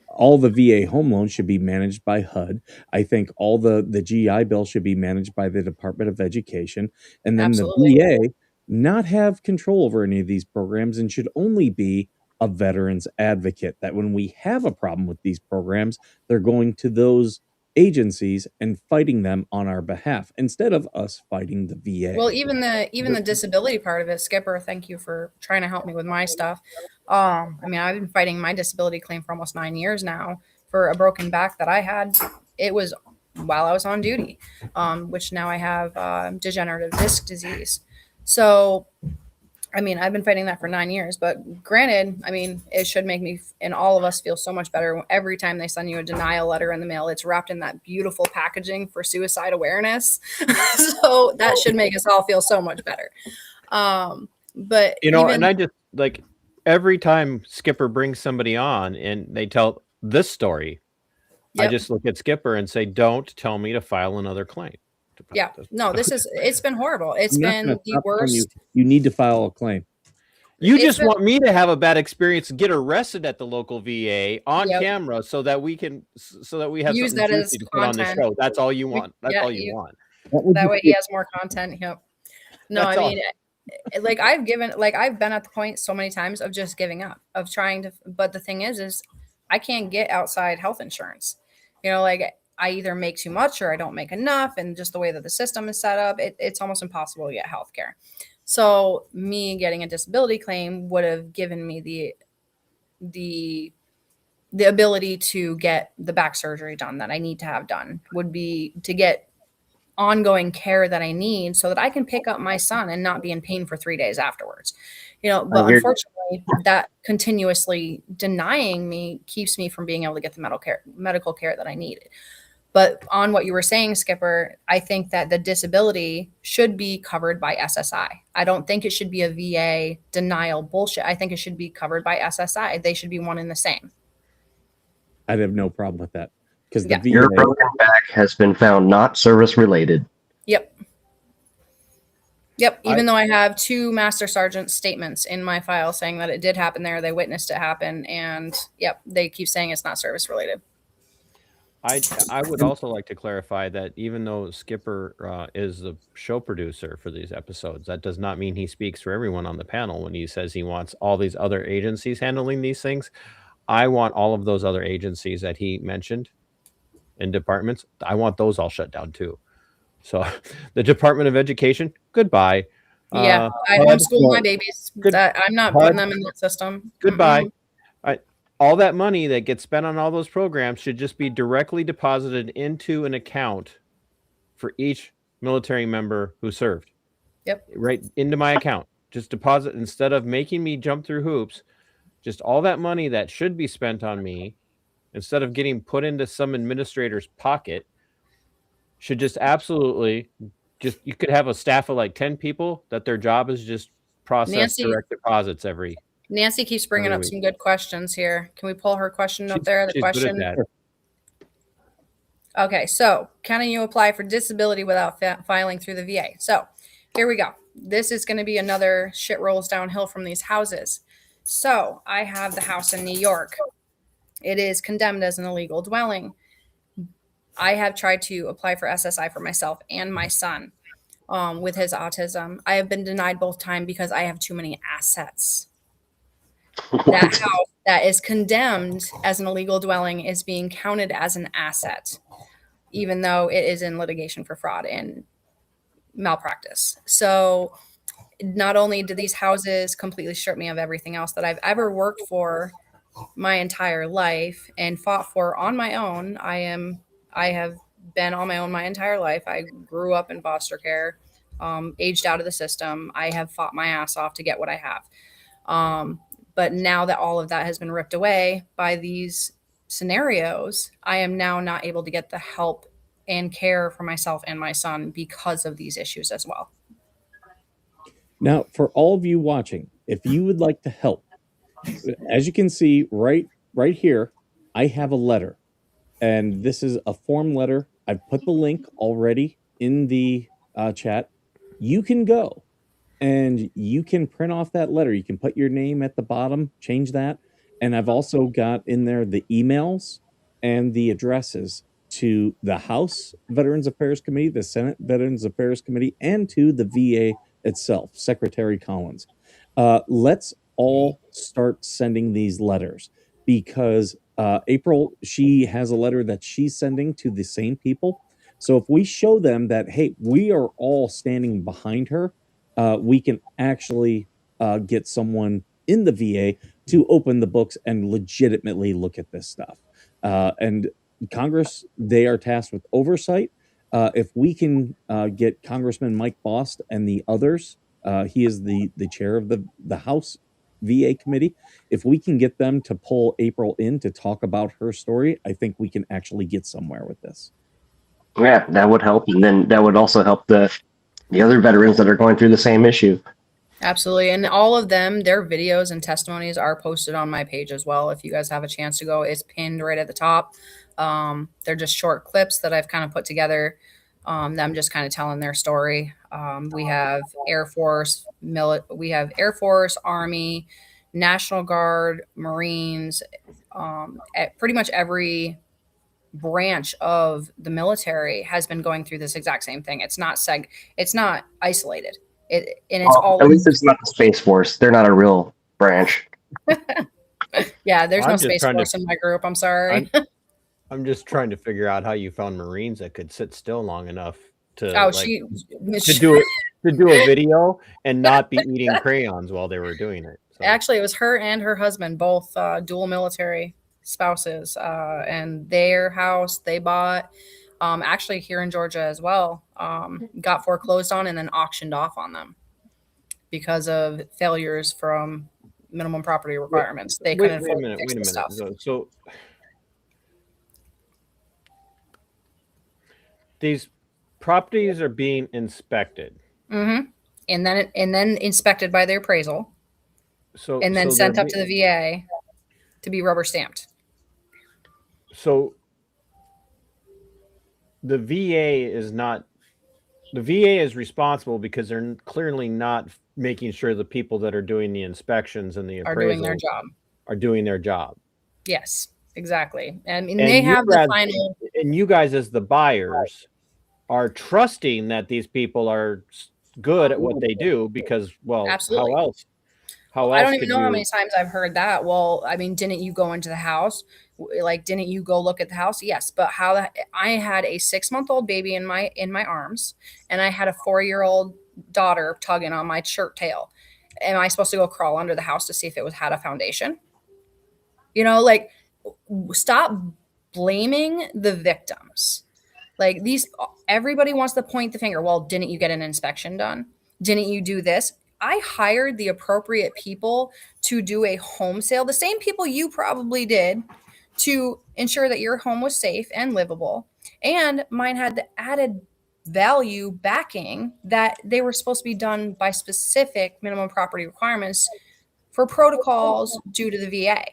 [SPEAKER 1] all the VA home loans should be managed by HUD. I think all the GI Bill should be managed by the Department of Education. And then the VA not have control over any of these programs and should only be a veterans advocate, that when we have a problem with these programs, they're going to those agencies and fighting them on our behalf instead of us fighting the VA.
[SPEAKER 4] Well, even the disability part of it, Skipper, thank you for trying to help me with my stuff. I mean, I've been fighting my disability claim for almost 9 years now for a broken back that I had. It was while I was on duty, which now I have degenerative disc disease. So, I mean, I've been fighting that for 9 years, but granted, I mean, it should make me and all of us feel so much better every time they send you a denial letter in the mail. It's wrapped in that beautiful packaging for suicide awareness. So that should make us all feel so much better. But
[SPEAKER 3] and I just like every time Skipper brings somebody on and they tell this story, I just look at Skipper and say, don't tell me to file another claim.
[SPEAKER 4] Yeah, no, it's been horrible. It's been the worst.
[SPEAKER 1] You need to file a claim.
[SPEAKER 3] You just want me to have a bad experience and get arrested at the local VA on camera so that we have
[SPEAKER 4] use that as
[SPEAKER 3] to put on the show. That's all you want. That's all you want.
[SPEAKER 4] That way he has more content. Yep. No, I mean, like I've been at the point so many times of just giving up, of trying to, but the thing is I can't get outside health insurance. Like I either make too much or I don't make enough. And just the way that the system is set up, it's almost impossible to get healthcare. So me getting a disability claim would have given me the ability to get the back surgery done that I need to have done, would be to get ongoing care that I need so that I can pick up my son and not be in pain for 3 days afterwards. But unfortunately that continuously denying me keeps me from being able to get the medical care that I needed. But on what you were saying, Skipper, I think that the disability should be covered by SSI. I don't think it should be a VA denial bullshit. I think it should be covered by SSI. They should be one and the same.
[SPEAKER 1] I'd have no problem with that. Because
[SPEAKER 2] your broken back has been found not service related.
[SPEAKER 4] Yep. Even though I have 2 master sergeant statements in my file saying that it did happen there, they witnessed it happen, and they keep saying it's not service related.
[SPEAKER 3] I would also like to clarify that even though Skipper is the show producer for these episodes, that does not mean he speaks for everyone on the panel when he says he wants all these other agencies handling these things. I want all of those other agencies that he mentioned in departments. I want those all shut down too. So the Department of Education, goodbye.
[SPEAKER 4] I homeschool my babies. I'm not putting them in that system.
[SPEAKER 3] Goodbye. All that money that gets spent on all those programs should just be directly deposited into an account for each military member who served.
[SPEAKER 4] Yep.
[SPEAKER 3] Right into my account. Just deposit, instead of making me jump through hoops, just all that money that should be spent on me, instead of getting put into some administrator's pocket, should just absolutely you could have a staff of like 10 people that their job is just process direct deposits every.
[SPEAKER 4] Nancy keeps bringing up some good questions here. Can we pull her question up there? The question. Okay, so can you apply for disability without filing through the VA? So here we go. This is going to be another shit rolls downhill from these houses. So I have the house in New York. It is condemned as an illegal dwelling. I have tried to apply for SSI for myself and my son with his autism. I have been denied both times because I have too many assets. That house that is condemned as an illegal dwelling is being counted as an asset, even though it is in litigation for fraud and malpractice. So not only do these houses completely strip me of everything else that I've ever worked for my entire life and fought for on my own. I have been on my own my entire life. I grew up in foster care, aged out of the system. I have fought my ass off to get what I have. But now that all of that has been ripped away by these scenarios, I am now not able to get the help and care for myself and my son because of these issues as well.
[SPEAKER 1] Now, for all of you watching, if you would like to help, as you can see right here, I have a letter. And this is a form letter. I've put the link already in the chat. You can go and you can print off that letter. You can put your name at the bottom, change that. And I've also got in there the emails and the addresses to the House Veterans Affairs Committee, the Senate Veterans Affairs Committee, and to the VA itself, Secretary Collins. Let's all start sending these letters. because April, she has a letter that she's sending to the same people. So if we show them that, hey, we are all standing behind her, we can actually get someone in the VA to open the books and legitimately look at this stuff. And Congress, they are tasked with oversight. If we can get Congressman Mike Bost and the others, he is the chair of the House VA committee. If we can get them to pull April in to talk about her story, I think we can actually get somewhere with this.
[SPEAKER 2] Yeah, that would help, and then that would also help the other veterans that are going through the same issue.
[SPEAKER 4] Absolutely. And all of them, their videos and testimonies are posted on my page as well. If you guys have a chance to go, it's pinned right at the top. They're just short clips that I've kind of put together. Them just kind of telling their story. We have Air Force, we have Air Force, Army, National Guard, Marines, pretty much every branch of the military has been going through this exact same thing. It's not isolated. It's all.
[SPEAKER 2] At least it's not the Space Force. They're not a real branch.
[SPEAKER 4] Yeah, there's no Space Force in my group. I'm sorry.
[SPEAKER 3] I'm just trying to figure out how you found Marines that could sit still long enough to to do a video and not be eating crayons while they were doing it. So.
[SPEAKER 4] Actually, it was her and her husband, both dual military spouses, and their house they bought. Actually here in Georgia as well, got foreclosed on and then auctioned off on them because of failures from minimum property requirements. They couldn't afford to fix the stuff.
[SPEAKER 3] So these properties are being inspected.
[SPEAKER 4] Mm-hmm. And then inspected by their appraisal. And then sent up to the VA to be rubber stamped.
[SPEAKER 3] So the VA is responsible because they're clearly not making sure the people that are doing the inspections and the appraisals are doing their job.
[SPEAKER 4] Yes, exactly. I mean, they have the final.
[SPEAKER 3] And you guys, as the buyers, are trusting that these people are good at what they do because, well,
[SPEAKER 4] absolutely.
[SPEAKER 3] How else?
[SPEAKER 4] I don't even know how many times I've heard that. Well, I mean, didn't you go into the house? Like, didn't you go look at the house? Yes, but I had a 6-month-old baby in my arms, and I had a 4-year-old daughter tugging on my shirt tail. Am I supposed to go crawl under the house to see if it had a foundation? You know, like, stop blaming the victims. Like, everybody wants to point the finger. Well, didn't you get an inspection done? Didn't you do this? I hired the appropriate people to do a home sale, the same people you probably did, to ensure that your home was safe and livable. And mine had the added value backing that they were supposed to be done by specific minimum property requirements for protocols due to the VA.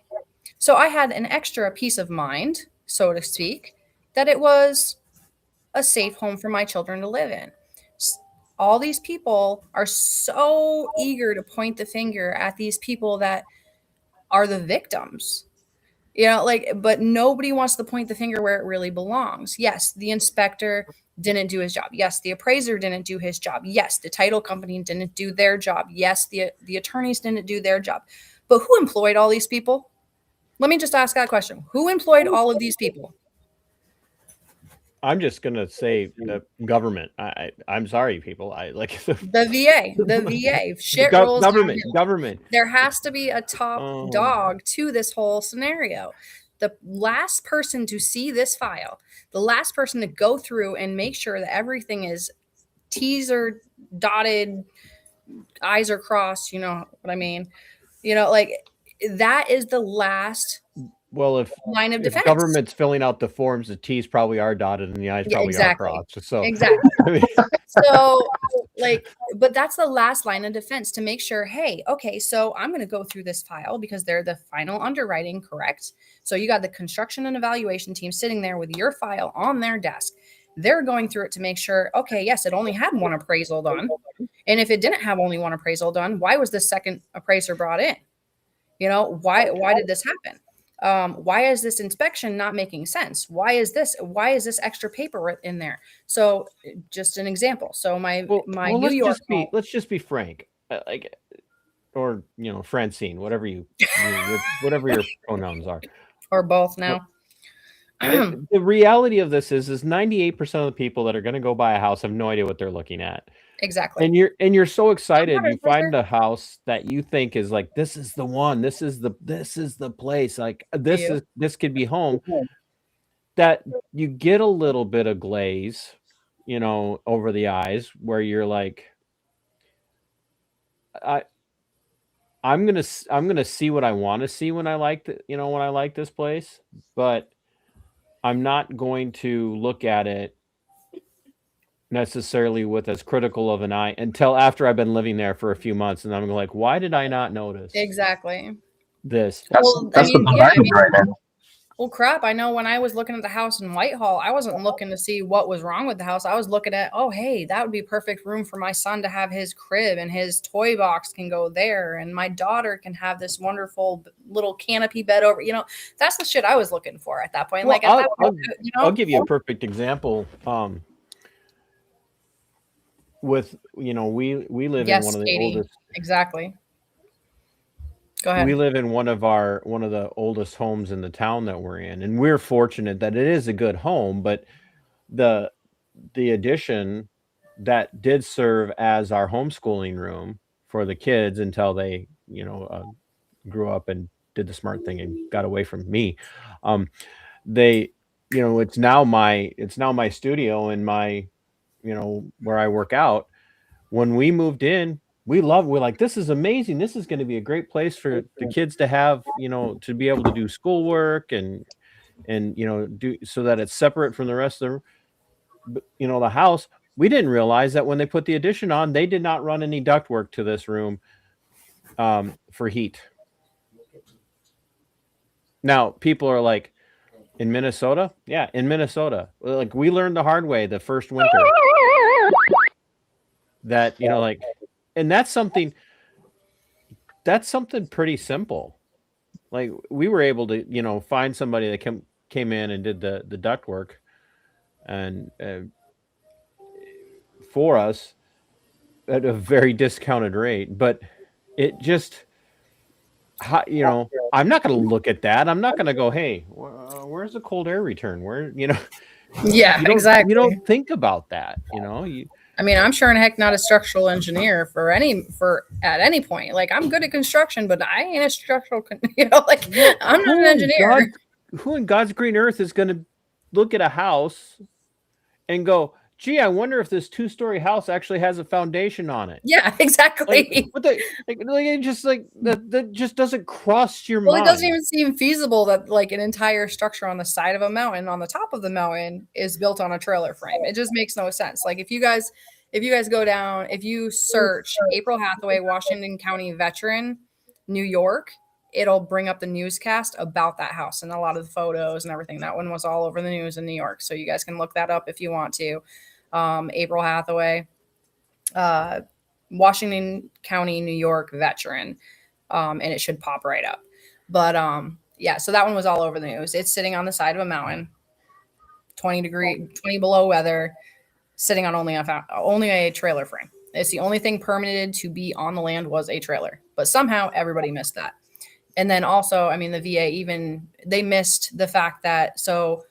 [SPEAKER 4] So I had an extra peace of mind, so to speak, that it was a safe home for my children to live in. All these people are so eager to point the finger at these people that are the victims. You know, like, but nobody wants to point the finger where it really belongs. Yes, the inspector didn't do his job. Yes, the appraiser didn't do his job. Yes, the title company didn't do their job. Yes, the attorneys didn't do their job. But who employed all these people? Let me just ask that question. Who employed all of these people?
[SPEAKER 3] I'm just gonna say the government. I'm sorry, people. I like
[SPEAKER 4] the VA. The VA. Shit rolls
[SPEAKER 3] government.
[SPEAKER 4] There has to be a top dog to this whole scenario. The last person to see this file, the last person to go through and make sure that everything is T's are dotted, I's are crossed. You know what I mean? You know, like, that is the last.
[SPEAKER 3] Well, if government's filling out the forms, the T's probably are dotted and the I's probably are crossed. So
[SPEAKER 4] exactly. I mean. So, like, but that's the last line of defense to make sure, hey, okay, so I'm going to go through this file because they're the final underwriting, correct? So you got the construction and evaluation team sitting there with your file on their desk. They're going through it to make sure, okay, yes, it only had one appraisal done. And if it didn't have only one appraisal done, why was the second appraiser brought in? You know, why did this happen? Why is this inspection not making sense? Why is this extra paper in there? So just an example. So my New York
[SPEAKER 3] let's just be frank. Like, Francine, whatever whatever your pronouns are,
[SPEAKER 4] or both now.
[SPEAKER 3] The reality of this is 98% of the people that are going to go buy a house have no idea what they're looking at.
[SPEAKER 4] Exactly.
[SPEAKER 3] And you're so excited. You find a house that you think is like, this is the one, this is the place. Like this could be home. That you get a little bit of glaze, over the eyes, where you're like, I'm gonna see what I want to see when I like this place, but I'm not going to look at it necessarily with as critical of an eye until after I've been living there for a few months, and I'm like, why did I not notice
[SPEAKER 4] exactly
[SPEAKER 3] this?
[SPEAKER 2] That's right now.
[SPEAKER 4] Well, crap, I know when I was looking at the house in Whitehall, I wasn't looking to see what was wrong with the house. I was looking at, oh, hey, that would be perfect room for my son to have his crib, and his toy box can go there, and my daughter can have this wonderful little canopy bed over. That's the shit I was looking for at that point.
[SPEAKER 3] Well, I'll give you a perfect example. With we live in one of the oldest.
[SPEAKER 4] Exactly. Go ahead.
[SPEAKER 3] We live in one of the oldest homes in the town that we're in, and we're fortunate that it is a good home. But the addition that did serve as our homeschooling room for the kids until they grew up and did the smart thing and got away from me. It's now my studio and my where I work out. When we moved in, we're like, this is amazing. This is going to be a great place for the kids to have, to be able to do schoolwork and do so that it's separate from the rest of the house. We didn't realize that when they put the addition on, they did not run any ductwork to this room for heat. Now, people are like, in Minnesota? Yeah, in Minnesota. Like, we learned the hard way the first winter that, and that's something pretty simple. Like, we were able to, find somebody that came in and did the ductwork and for us at a very discounted rate, but it just, I'm not going to look at that. I'm not going to go, hey, where's the cold air return? Where,
[SPEAKER 4] yeah, exactly.
[SPEAKER 3] You don't think about that,
[SPEAKER 4] I mean, I'm sure in heck not a structural engineer at any point. Like, I'm good at construction, but I ain't a structural, I'm not an engineer.
[SPEAKER 3] Who in God's green earth is going to look at a house and go, gee, I wonder if this 2-story house actually has a foundation on it?
[SPEAKER 4] Yeah, exactly.
[SPEAKER 3] It just that just doesn't cross your mind.
[SPEAKER 4] It doesn't even seem feasible that like an entire structure on the side of a mountain, on the top of the mountain, is built on a trailer frame. It just makes no sense. Like, if you guys go down, if you search April Hathaway, Washington County veteran, New York, it'll bring up the newscast about that house and a lot of the photos and everything. That one was all over the news in New York. So you guys can look that up if you want to. April Hathaway, Washington County, New York veteran. And it should pop right up. But yeah, so that one was all over the news. It's sitting on the side of a mountain, 20 below weather, sitting on only a trailer frame. It's the only thing permitted to be on the land was a trailer. But somehow everybody missed that. And then also, I mean, the VA they missed the fact that, so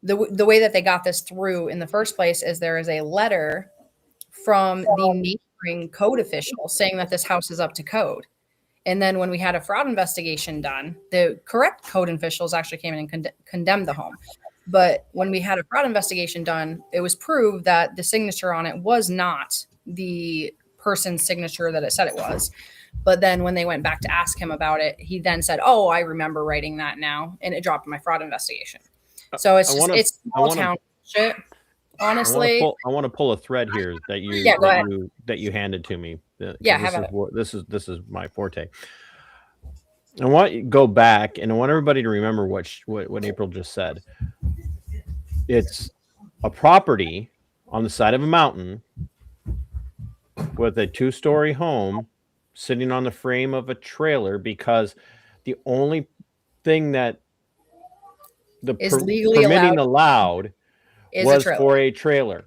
[SPEAKER 4] the way that they got this through in the first place is there is a letter from the neighboring code official saying that this house is up to code. And then when we had a fraud investigation done, the correct code officials actually came in and condemned the home. But when we had a fraud investigation done, it was proved that the signature on it was not the person's signature that it said it was. But then when they went back to ask him about it, he then said, oh, I remember writing that now. And it dropped my fraud investigation. So it's it's small town shit. Honestly,
[SPEAKER 3] I want to pull a thread here that you handed to me. This is my forte. I want you to go back and I want everybody to remember what April just said. It's a property on the side of a mountain with a 2-story home sitting on the frame of a trailer because the only thing that the
[SPEAKER 4] is legally
[SPEAKER 3] permitting allowed was for a trailer.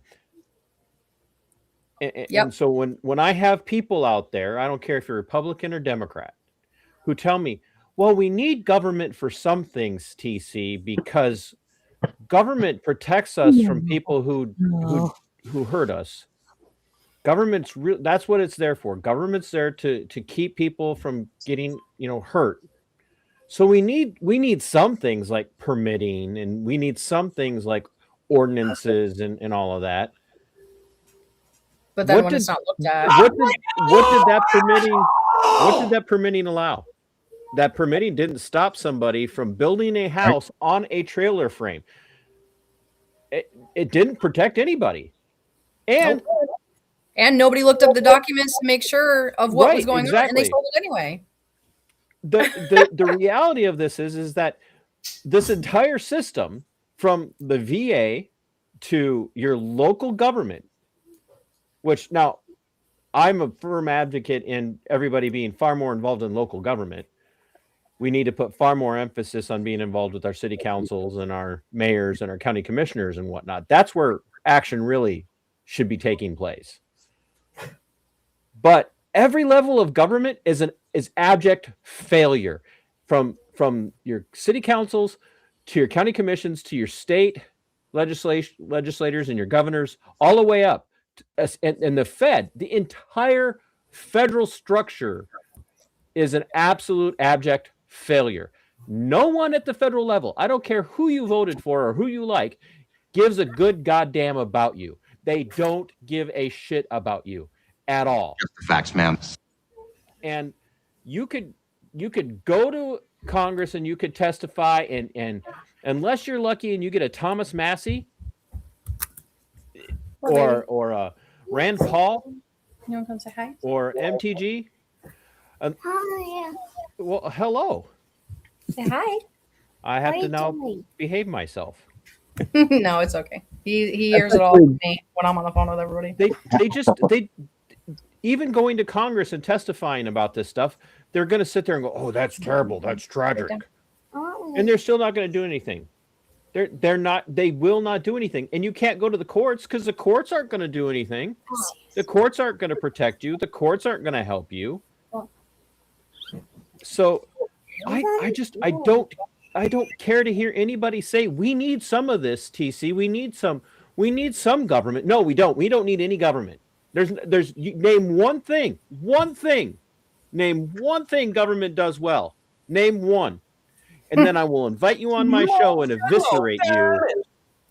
[SPEAKER 3] And so when I have people out there, I don't care if you're Republican or Democrat, who tell me, well, we need government for some things, TC, because government protects us from people who hurt us. Government's that's what it's there for. Government's there to keep people from getting, hurt. So we need some things like permitting, and we need some things like ordinances and all of that.
[SPEAKER 4] But then when it's not looked at,
[SPEAKER 3] what did that permitting allow? That permitting didn't stop somebody from building a house on a trailer frame. It didn't protect anybody. And
[SPEAKER 4] nobody looked up the documents to make sure of what was going on, and they sold it anyway.
[SPEAKER 3] The reality of this is that this entire system, from the VA to your local government, which now I'm a firm advocate in everybody being far more involved in local government. We need to put far more emphasis on being involved with our city councils and our mayors and our county commissioners and whatnot. That's where action really should be taking place. But every level of government is abject failure, from your city councils to your county commissions to your state legislators and your governors, all the way up. And the Fed, the entire federal structure is an absolute abject failure. No one at the federal level, I don't care who you voted for or who you like, gives a good goddamn about you. They don't give a shit about you at all.
[SPEAKER 5] Just the facts, ma'am.
[SPEAKER 3] And you could go to Congress and you could testify, and unless you're lucky and you get a Thomas Massey or Rand Paul,
[SPEAKER 4] you want to come say hi?
[SPEAKER 3] Or MTG.
[SPEAKER 6] Hi.
[SPEAKER 3] Well, hello.
[SPEAKER 6] Say hi.
[SPEAKER 3] I have to now behave myself.
[SPEAKER 4] No, it's okay. He hears it all from me when I'm on the phone with everybody.
[SPEAKER 3] They even going to Congress and testifying about this stuff, they're going to sit there and go, "Oh, that's terrible. That's tragic," and they're still not going to do anything. They will not do anything. And you can't go to the courts because the courts aren't going to do anything. The courts aren't going to protect you. The courts aren't going to help you. So I don't care to hear anybody say we need some of this, TC. We need some government. No, we don't. We don't need any government. Name one thing. Name one thing government does well. Name one. And then I will invite you on my show and eviscerate you.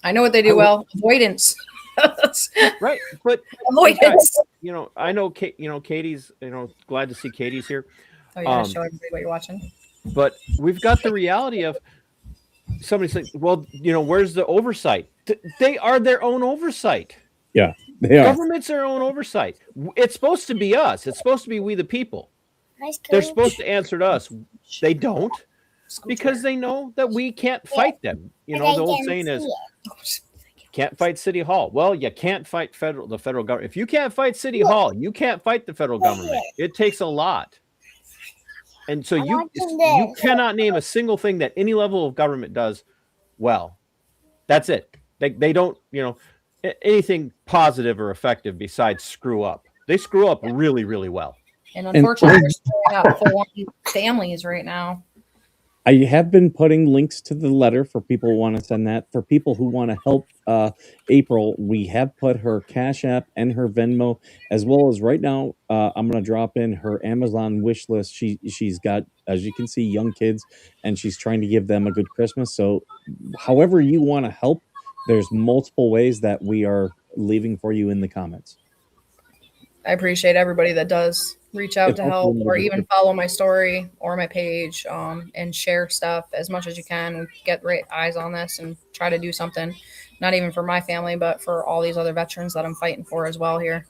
[SPEAKER 4] I know what they do well. Avoidance.
[SPEAKER 3] Right. But
[SPEAKER 4] avoidance.
[SPEAKER 3] I know Katie's, glad to see Katie's here.
[SPEAKER 4] Oh, you gotta show everybody what you're watching.
[SPEAKER 3] But we've got the reality of somebody saying, well, where's the oversight? They are their own oversight.
[SPEAKER 1] Yeah, they are.
[SPEAKER 3] Government's their own oversight. It's supposed to be us. It's supposed to be we the people. They're supposed to answer to us. They don't, because they know that we can't fight them. The old saying is, can't fight City Hall. Well, you can't fight the federal government. If you can't fight City Hall, you can't fight the federal government. It takes a lot. And so you cannot name a single thing that any level of government does well. That's it. They don't, anything positive or effective besides screw up. They screw up really, really well.
[SPEAKER 4] And unfortunately, they're screwing up full-on families right now.
[SPEAKER 1] I have been putting links to the letter for people who want to send that. For people who want to help April, we have put her Cash App and her Venmo, as well as right now, I'm going to drop in her Amazon wish list. She's got, as you can see, young kids, and she's trying to give them a good Christmas. So however you want to help, there's multiple ways that we are leaving for you in the comments.
[SPEAKER 4] I appreciate everybody that does reach out to help, or even follow my story or my page, and share stuff as much as you can, and get eyes on this and try to do something, not even for my family, but for all these other veterans that I'm fighting for as well here.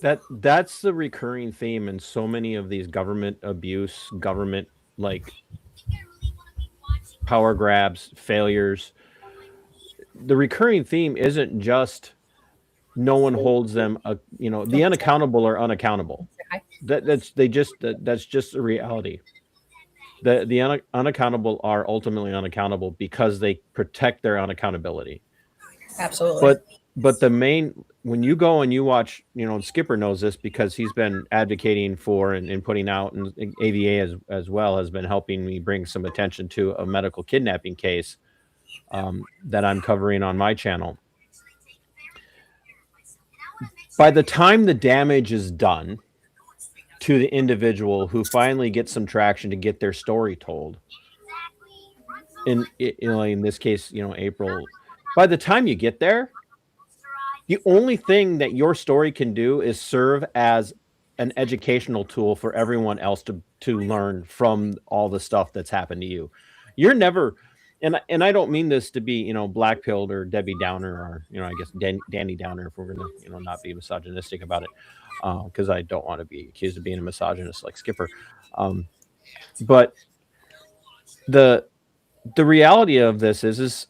[SPEAKER 3] That's the recurring theme in so many of these government abuse, government power grabs, failures. The recurring theme isn't just no one holds them, the unaccountable are unaccountable. That's just a reality. The unaccountable are ultimately unaccountable because they protect their unaccountability.
[SPEAKER 4] Absolutely.
[SPEAKER 3] But the main when you go and you watch, Skipper knows this because he's been advocating for and putting out, and AVA as well has been helping me bring some attention to a medical kidnapping case that I'm covering on my channel. By the time the damage is done to the individual who finally gets some traction to get their story told, in this case, April, by the time you get there, the only thing that your story can do is serve as an educational tool for everyone else to learn from all the stuff that's happened to you. You're never, and I don't mean this to be, black pilled or Debbie Downer, or, I guess Danny Downer, if we're going to, not be misogynistic about it, because I don't want to be accused of being a misogynist like Skipper. But the reality of this is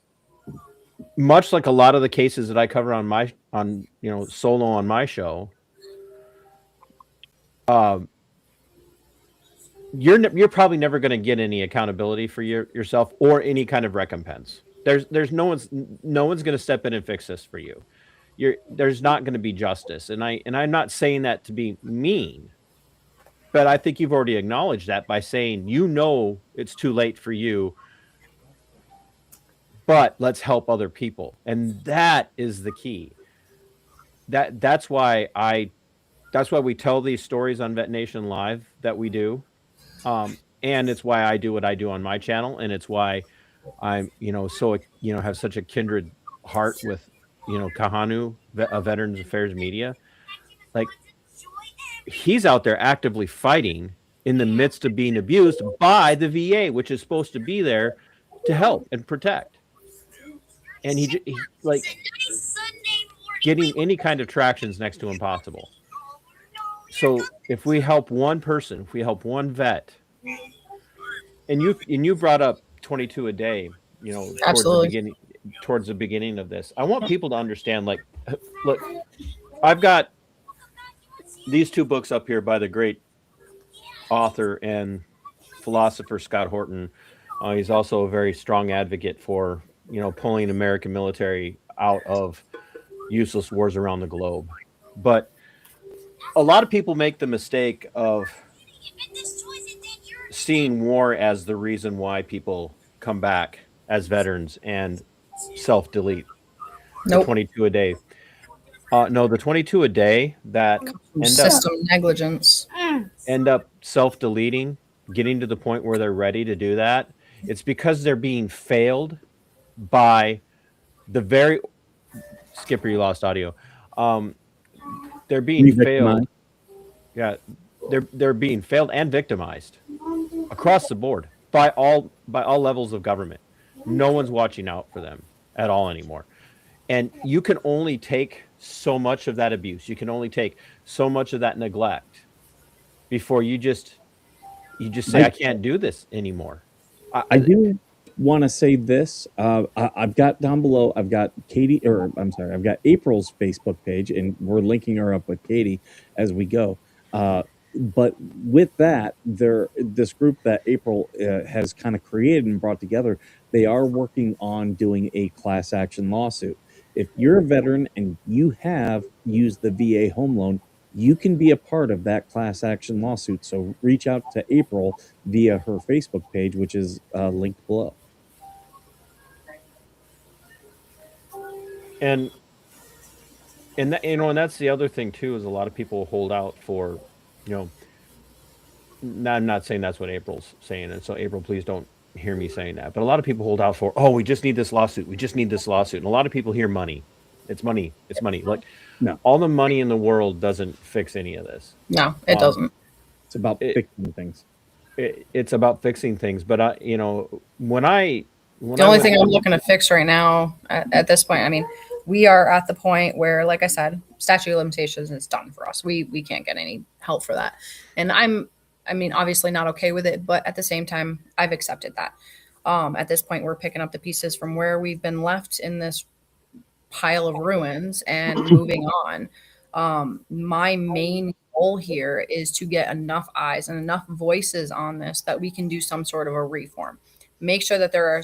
[SPEAKER 3] much like a lot of the cases that I cover on solo on my show, you're probably never going to get any accountability for yourself or any kind of recompense. There's no one's going to step in and fix this for you. There's not going to be justice, and I'm not saying that to be mean, but I think you've already acknowledged that by saying it's too late for you, but let's help other people, and that is the key. That's why we tell these stories on Vet Nation Live that we do. And it's why I do what I do on my channel, and it's why I'm, so, have such a kindred heart with, Kahanu, Veterans Affairs Media. Like, he's out there actively fighting in the midst of being abused by the VA, which is supposed to be there to help and protect. And he like, getting any kind of traction is next to impossible. So if we help one person, if we help one vet, and you brought up 22 a day, towards the beginning of this, I want people to understand, like, look, I've got these two books up here by the great author and philosopher Scott Horton. He's also a very strong advocate for, pulling American military out of useless wars around the globe. But a lot of people make the mistake of seeing war as the reason why people come back as veterans and self-delete.
[SPEAKER 4] Nope.
[SPEAKER 3] The 22 a day. No, the 22 a day that
[SPEAKER 4] negligence
[SPEAKER 3] end up self-deleting, getting to the point where they're ready to do that. It's because they're being failed by the very Skipper. You lost audio. They're being failed. Yeah, they're being failed and victimized across the board by all levels of government. No one's watching out for them at all anymore. And you can only take so much of that abuse. You can only take so much of that neglect before you just say, I can't do this anymore.
[SPEAKER 1] I do want to say this. I've got down below, I've got I've got April's Facebook page, and we're linking her up with Katie as we go. But with that, this group that April has kind of created and brought together, they are working on doing a class action lawsuit. If you're a veteran and you have used the VA home loan, you can be a part of that class action lawsuit. So reach out to April via her Facebook page, which is linked below.
[SPEAKER 3] And that, and that's the other thing too, is a lot of people hold out for, I'm not saying that's what April's saying, and so April, please don't hear me saying that. But a lot of people hold out for, we just need this lawsuit. We just need this lawsuit. And a lot of people hear money. It's money. It's money. Like,
[SPEAKER 1] no,
[SPEAKER 3] all the money in the world doesn't fix any of this.
[SPEAKER 4] No, it doesn't.
[SPEAKER 1] It's about fixing things.
[SPEAKER 3] It's about fixing things. But the
[SPEAKER 4] only thing I'm looking to fix right now at this point, I mean, we are at the point where, like I said, statute of limitations is done for us. We can't get any help for that. And I'm obviously not okay with it, but at the same time, I've accepted that. At this point, we're picking up the pieces from where we've been left in this pile of ruins and moving on. My main goal here is to get enough eyes and enough voices on this that we can do some sort of a reform. Make sure that there are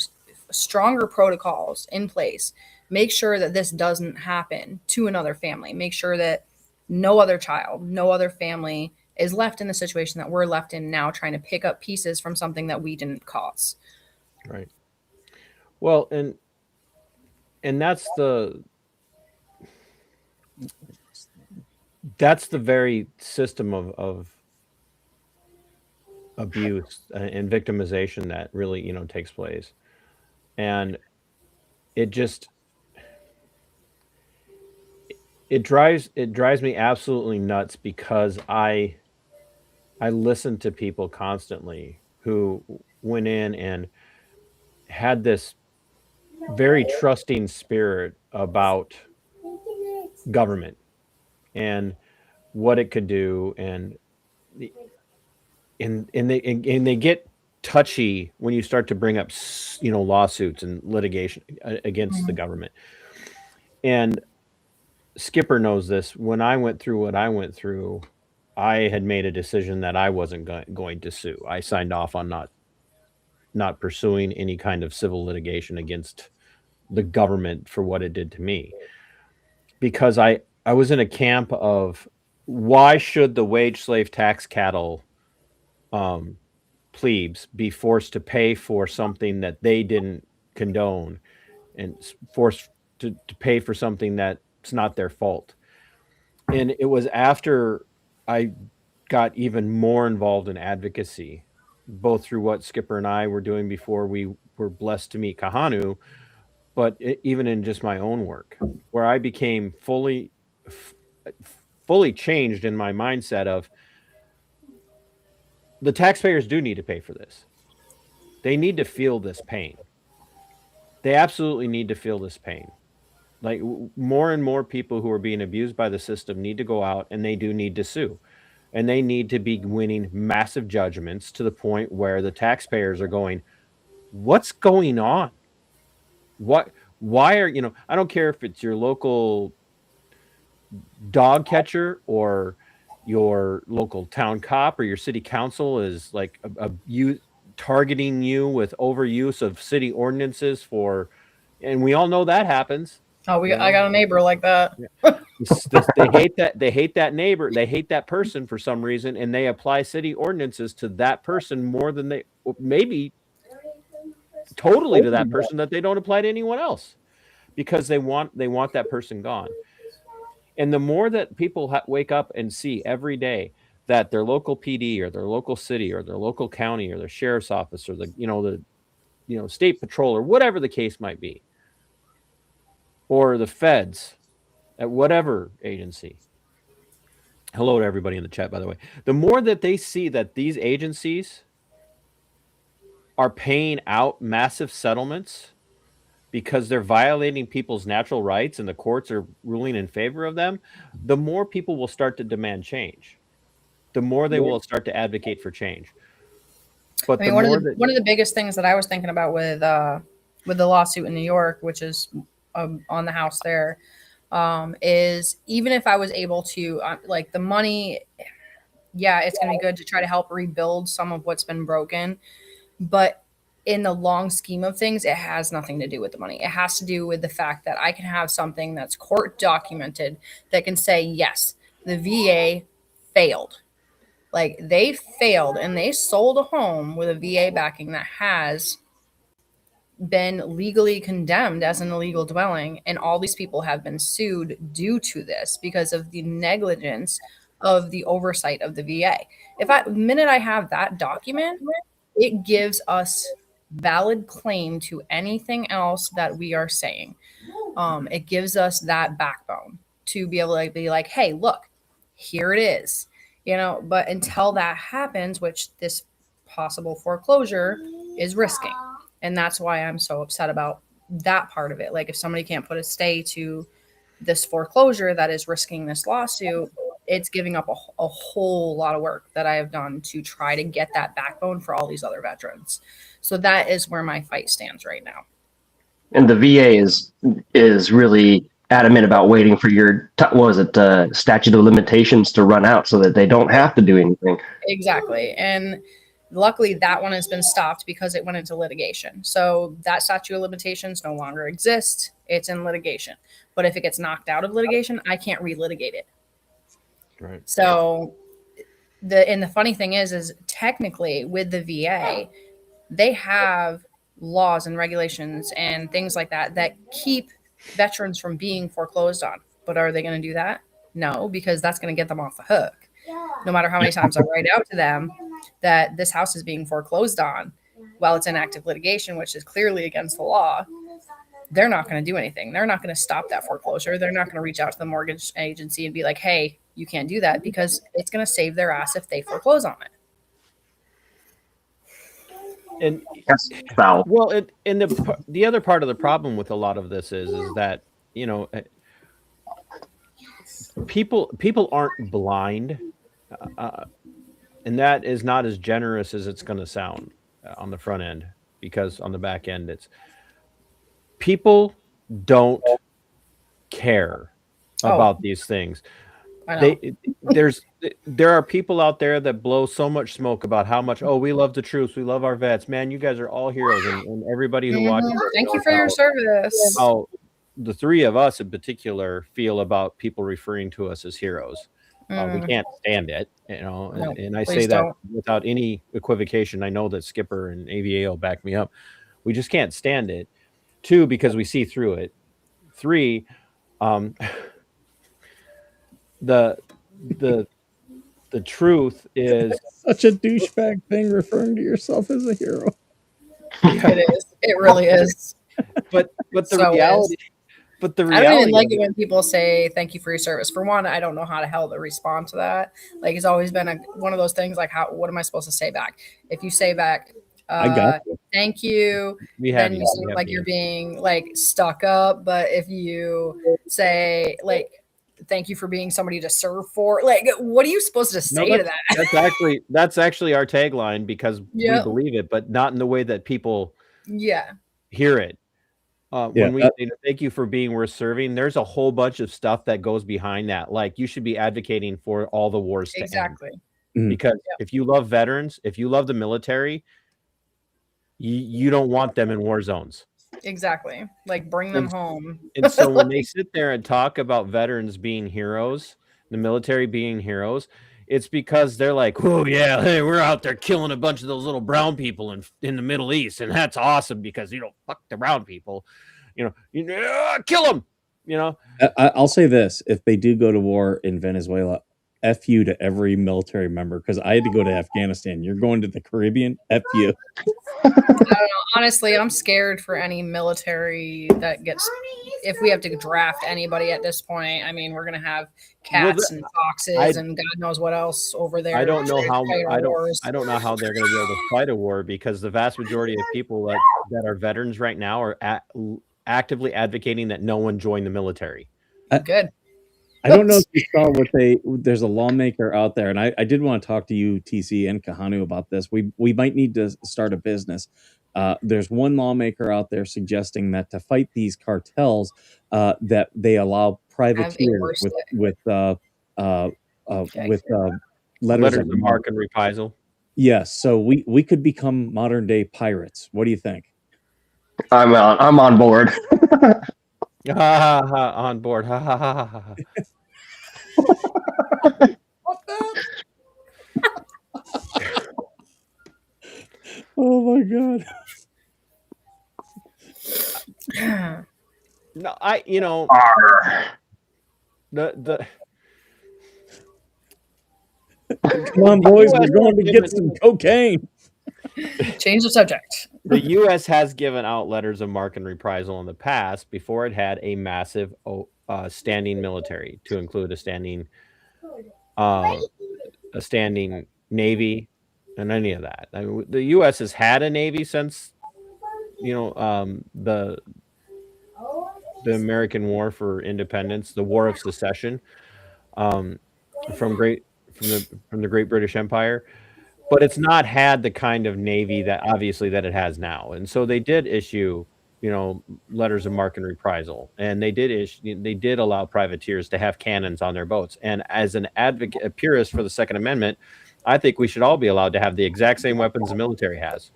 [SPEAKER 4] stronger protocols in place make sure that this doesn't happen to another family. Make sure that no other child, no other family is left in the situation that we're left in now, trying to pick up pieces from something that we didn't cause.
[SPEAKER 3] Right. Well, and that's the very system of abuse and victimization that really, takes place. And it drives me absolutely nuts, because I listen to people constantly who went in and had this very trusting spirit about government and what it could do, and they get touchy when you start to bring up lawsuits and litigation against the government. And Skipper knows this. When I went through what I went through, I had made a decision that I wasn't going to sue. I signed off on not pursuing any kind of civil litigation against the government for what it did to me, because I was in a camp of, why should the wage slave tax cattle plebes be forced to pay for something that they didn't condone, and forced to pay for something that's not their fault. And it was after I got even more involved in advocacy, both through what Skipper and I were doing before we were blessed to meet Kahanu, but even in just my own work, where I became fully changed in my mindset of, the taxpayers do need to pay for this. They need to feel this pain. They absolutely need to feel this pain. Like, more and more people who are being abused by the system need to go out, and they do need to sue. And they need to be winning massive judgments to the point where the taxpayers are going, what's going on? Why are, I don't care if it's your local dog catcher or your local town cop or your city council is like you targeting you with overuse of city ordinances and we all know that happens.
[SPEAKER 4] Oh, I got a neighbor like that.
[SPEAKER 3] They hate that neighbor. They hate that person for some reason, and they apply city ordinances to that person more than they maybe totally to that person that they don't apply to anyone else, because they want that person gone. And the more that people wake up and see every day that their local PD or their local city or their local county or their sheriff's office or the state patrol or whatever the case might be, or the feds at whatever agency. Hello to everybody in the chat, by the way. The more that they see that these agencies are paying out massive settlements because they're violating people's natural rights and the courts are ruling in favor of them, the more people will start to demand change. The more they will start to advocate for change. But
[SPEAKER 4] one of the biggest things that I was thinking about with the lawsuit in New York, which is on the house there, is even if I was able to, like, the money, yeah, it's going to be good to try to help rebuild some of what's been broken. But in the long scheme of things, it has nothing to do with the money. It has to do with the fact that I can have something that's court documented that can say, yes, the VA failed. Like, they failed and they sold a home with a VA backing that has been legally condemned as an illegal dwelling. And all these people have been sued due to this because of the negligence of the oversight of the VA. The minute I have that document, it gives us valid claim to anything else that we are saying. It gives us that backbone to be able to be like, hey, look, here it is, but until that happens, which this possible foreclosure is risking. And that's why I'm so upset about that part of it. Like, if somebody can't put a stay to this foreclosure that is risking this lawsuit, it's giving up a whole lot of work that I have done to try to get that backbone for all these other veterans. So that is where my fight stands right now.
[SPEAKER 2] And the VA is really adamant about waiting for your statute of limitations to run out so that they don't have to do anything.
[SPEAKER 4] Exactly. And luckily that one has been stopped because it went into litigation. So that statute of limitations no longer exists. it's in litigation. But if it gets knocked out of litigation, I can't relitigate it.
[SPEAKER 3] Right.
[SPEAKER 4] So the funny thing is technically with the VA, they have laws and regulations and things like that keep veterans from being foreclosed on. But are they going to do that? No, because that's going to get them off the hook. No matter how many times I write out to them that this house is being foreclosed on while it's in active litigation, which is clearly against the law, they're not going to do anything. They're not going to stop that foreclosure. They're not going to reach out to the mortgage agency and be like, hey, you can't do that, because it's going to save their ass if they foreclose on it.
[SPEAKER 3] And well, and the other part of the problem with a lot of this is that, you know, people aren't blind, and that is not as generous as it's going to sound on the front end, because on the back end, it's people don't care about these things. There are people out there that blow so much smoke about how much, we love the troops, we love our vets, man, you guys are all heroes, and everybody who watches.
[SPEAKER 4] Thank you for your service.
[SPEAKER 3] How the three of us in particular feel about people referring to us as heroes. We can't stand it, you know, and I say that without any equivocation. I know that Skipper and AVA will back me up. We just can't stand it. 2, because we see through it. 3, the truth is
[SPEAKER 1] such a douchebag thing, referring to yourself as a hero.
[SPEAKER 4] It is. It really is.
[SPEAKER 3] But the reality. But the reality,
[SPEAKER 4] I don't even like it when people say thank you for your service. For one, I don't know how the hell to respond to that. Like, it's always been one of those things. Like, what am I supposed to say back? If you say back,
[SPEAKER 1] I got you.
[SPEAKER 4] Thank you, then you sound like you're being like stuck up. But if you say like, thank you for being somebody to serve for, like, what are you supposed to say to that?
[SPEAKER 3] That's actually our tagline, because we believe it, but not in the way that people hear it. When we say thank you for being worth serving, there's a whole bunch of stuff that goes behind that. Like, you should be advocating for all the wars to end. Because if you love veterans, if you love the military, you don't want them in war zones.
[SPEAKER 4] Exactly. Like, bring them home.
[SPEAKER 3] And so when they sit there and talk about veterans being heroes, the military being heroes, it's because they're like, oh yeah, hey, we're out there killing a bunch of those little brown people in the Middle East, and that's awesome because, you know, fuck the brown people, you know, kill them, you know.
[SPEAKER 1] I'll say this: if they do go to war in Venezuela, F you to every military member, because I had to go to Afghanistan. You're going to the Caribbean, F you.
[SPEAKER 4] I don't know. Honestly, I'm scared for any military that gets, if we have to draft anybody at this point. I mean, we're going to have cats and foxes and God knows what else over there.
[SPEAKER 3] I don't know how they're going to be able to fight a war, because the vast majority of people that are veterans right now are actively advocating that no one join the military.
[SPEAKER 4] Good.
[SPEAKER 1] I don't know if you saw there's a lawmaker out there, and I did want to talk to you, TC, and Kahanu about this. We might need to start a business. There's one lawmaker out there suggesting that to fight these cartels, that they allow privateers with letters of
[SPEAKER 3] marque and reprisal.
[SPEAKER 1] Yes, so we could become modern day pirates. What do you think?
[SPEAKER 2] I'm on board.
[SPEAKER 3] On board.
[SPEAKER 1] Oh my god.
[SPEAKER 3] No, the
[SPEAKER 1] come on, boys, we're going to get some cocaine.
[SPEAKER 4] Change the subject.
[SPEAKER 3] The U.S. has given out letters of marque and reprisal in the past, before it had a massive standing military, to include a standing Navy and any of that. I mean, the U.S. has had a Navy since, the American War for Independence, the War of Secession, from the Great British Empire. But it's not had the kind of Navy that it has now. And so they did issue, letters of marque and reprisal, and they did allow privateers to have cannons on their boats. And as an advocate, a purist for the Second Amendment, I think we should all be allowed to have the exact same weapons the military has,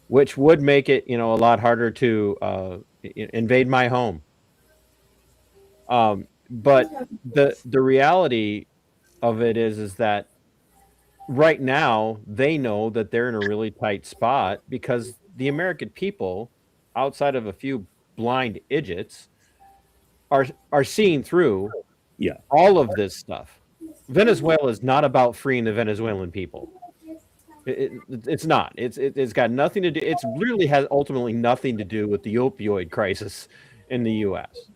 [SPEAKER 3] which would make it, a lot harder to invade my home. But the reality of it is that right now they know that they're in a really tight spot because the American people, outside of a few blind idiots, are seeing through all of this stuff. Venezuela is not about freeing the Venezuelan people. It's not. It's got nothing to do. It's really has ultimately nothing to do with the opioid crisis in the U.S.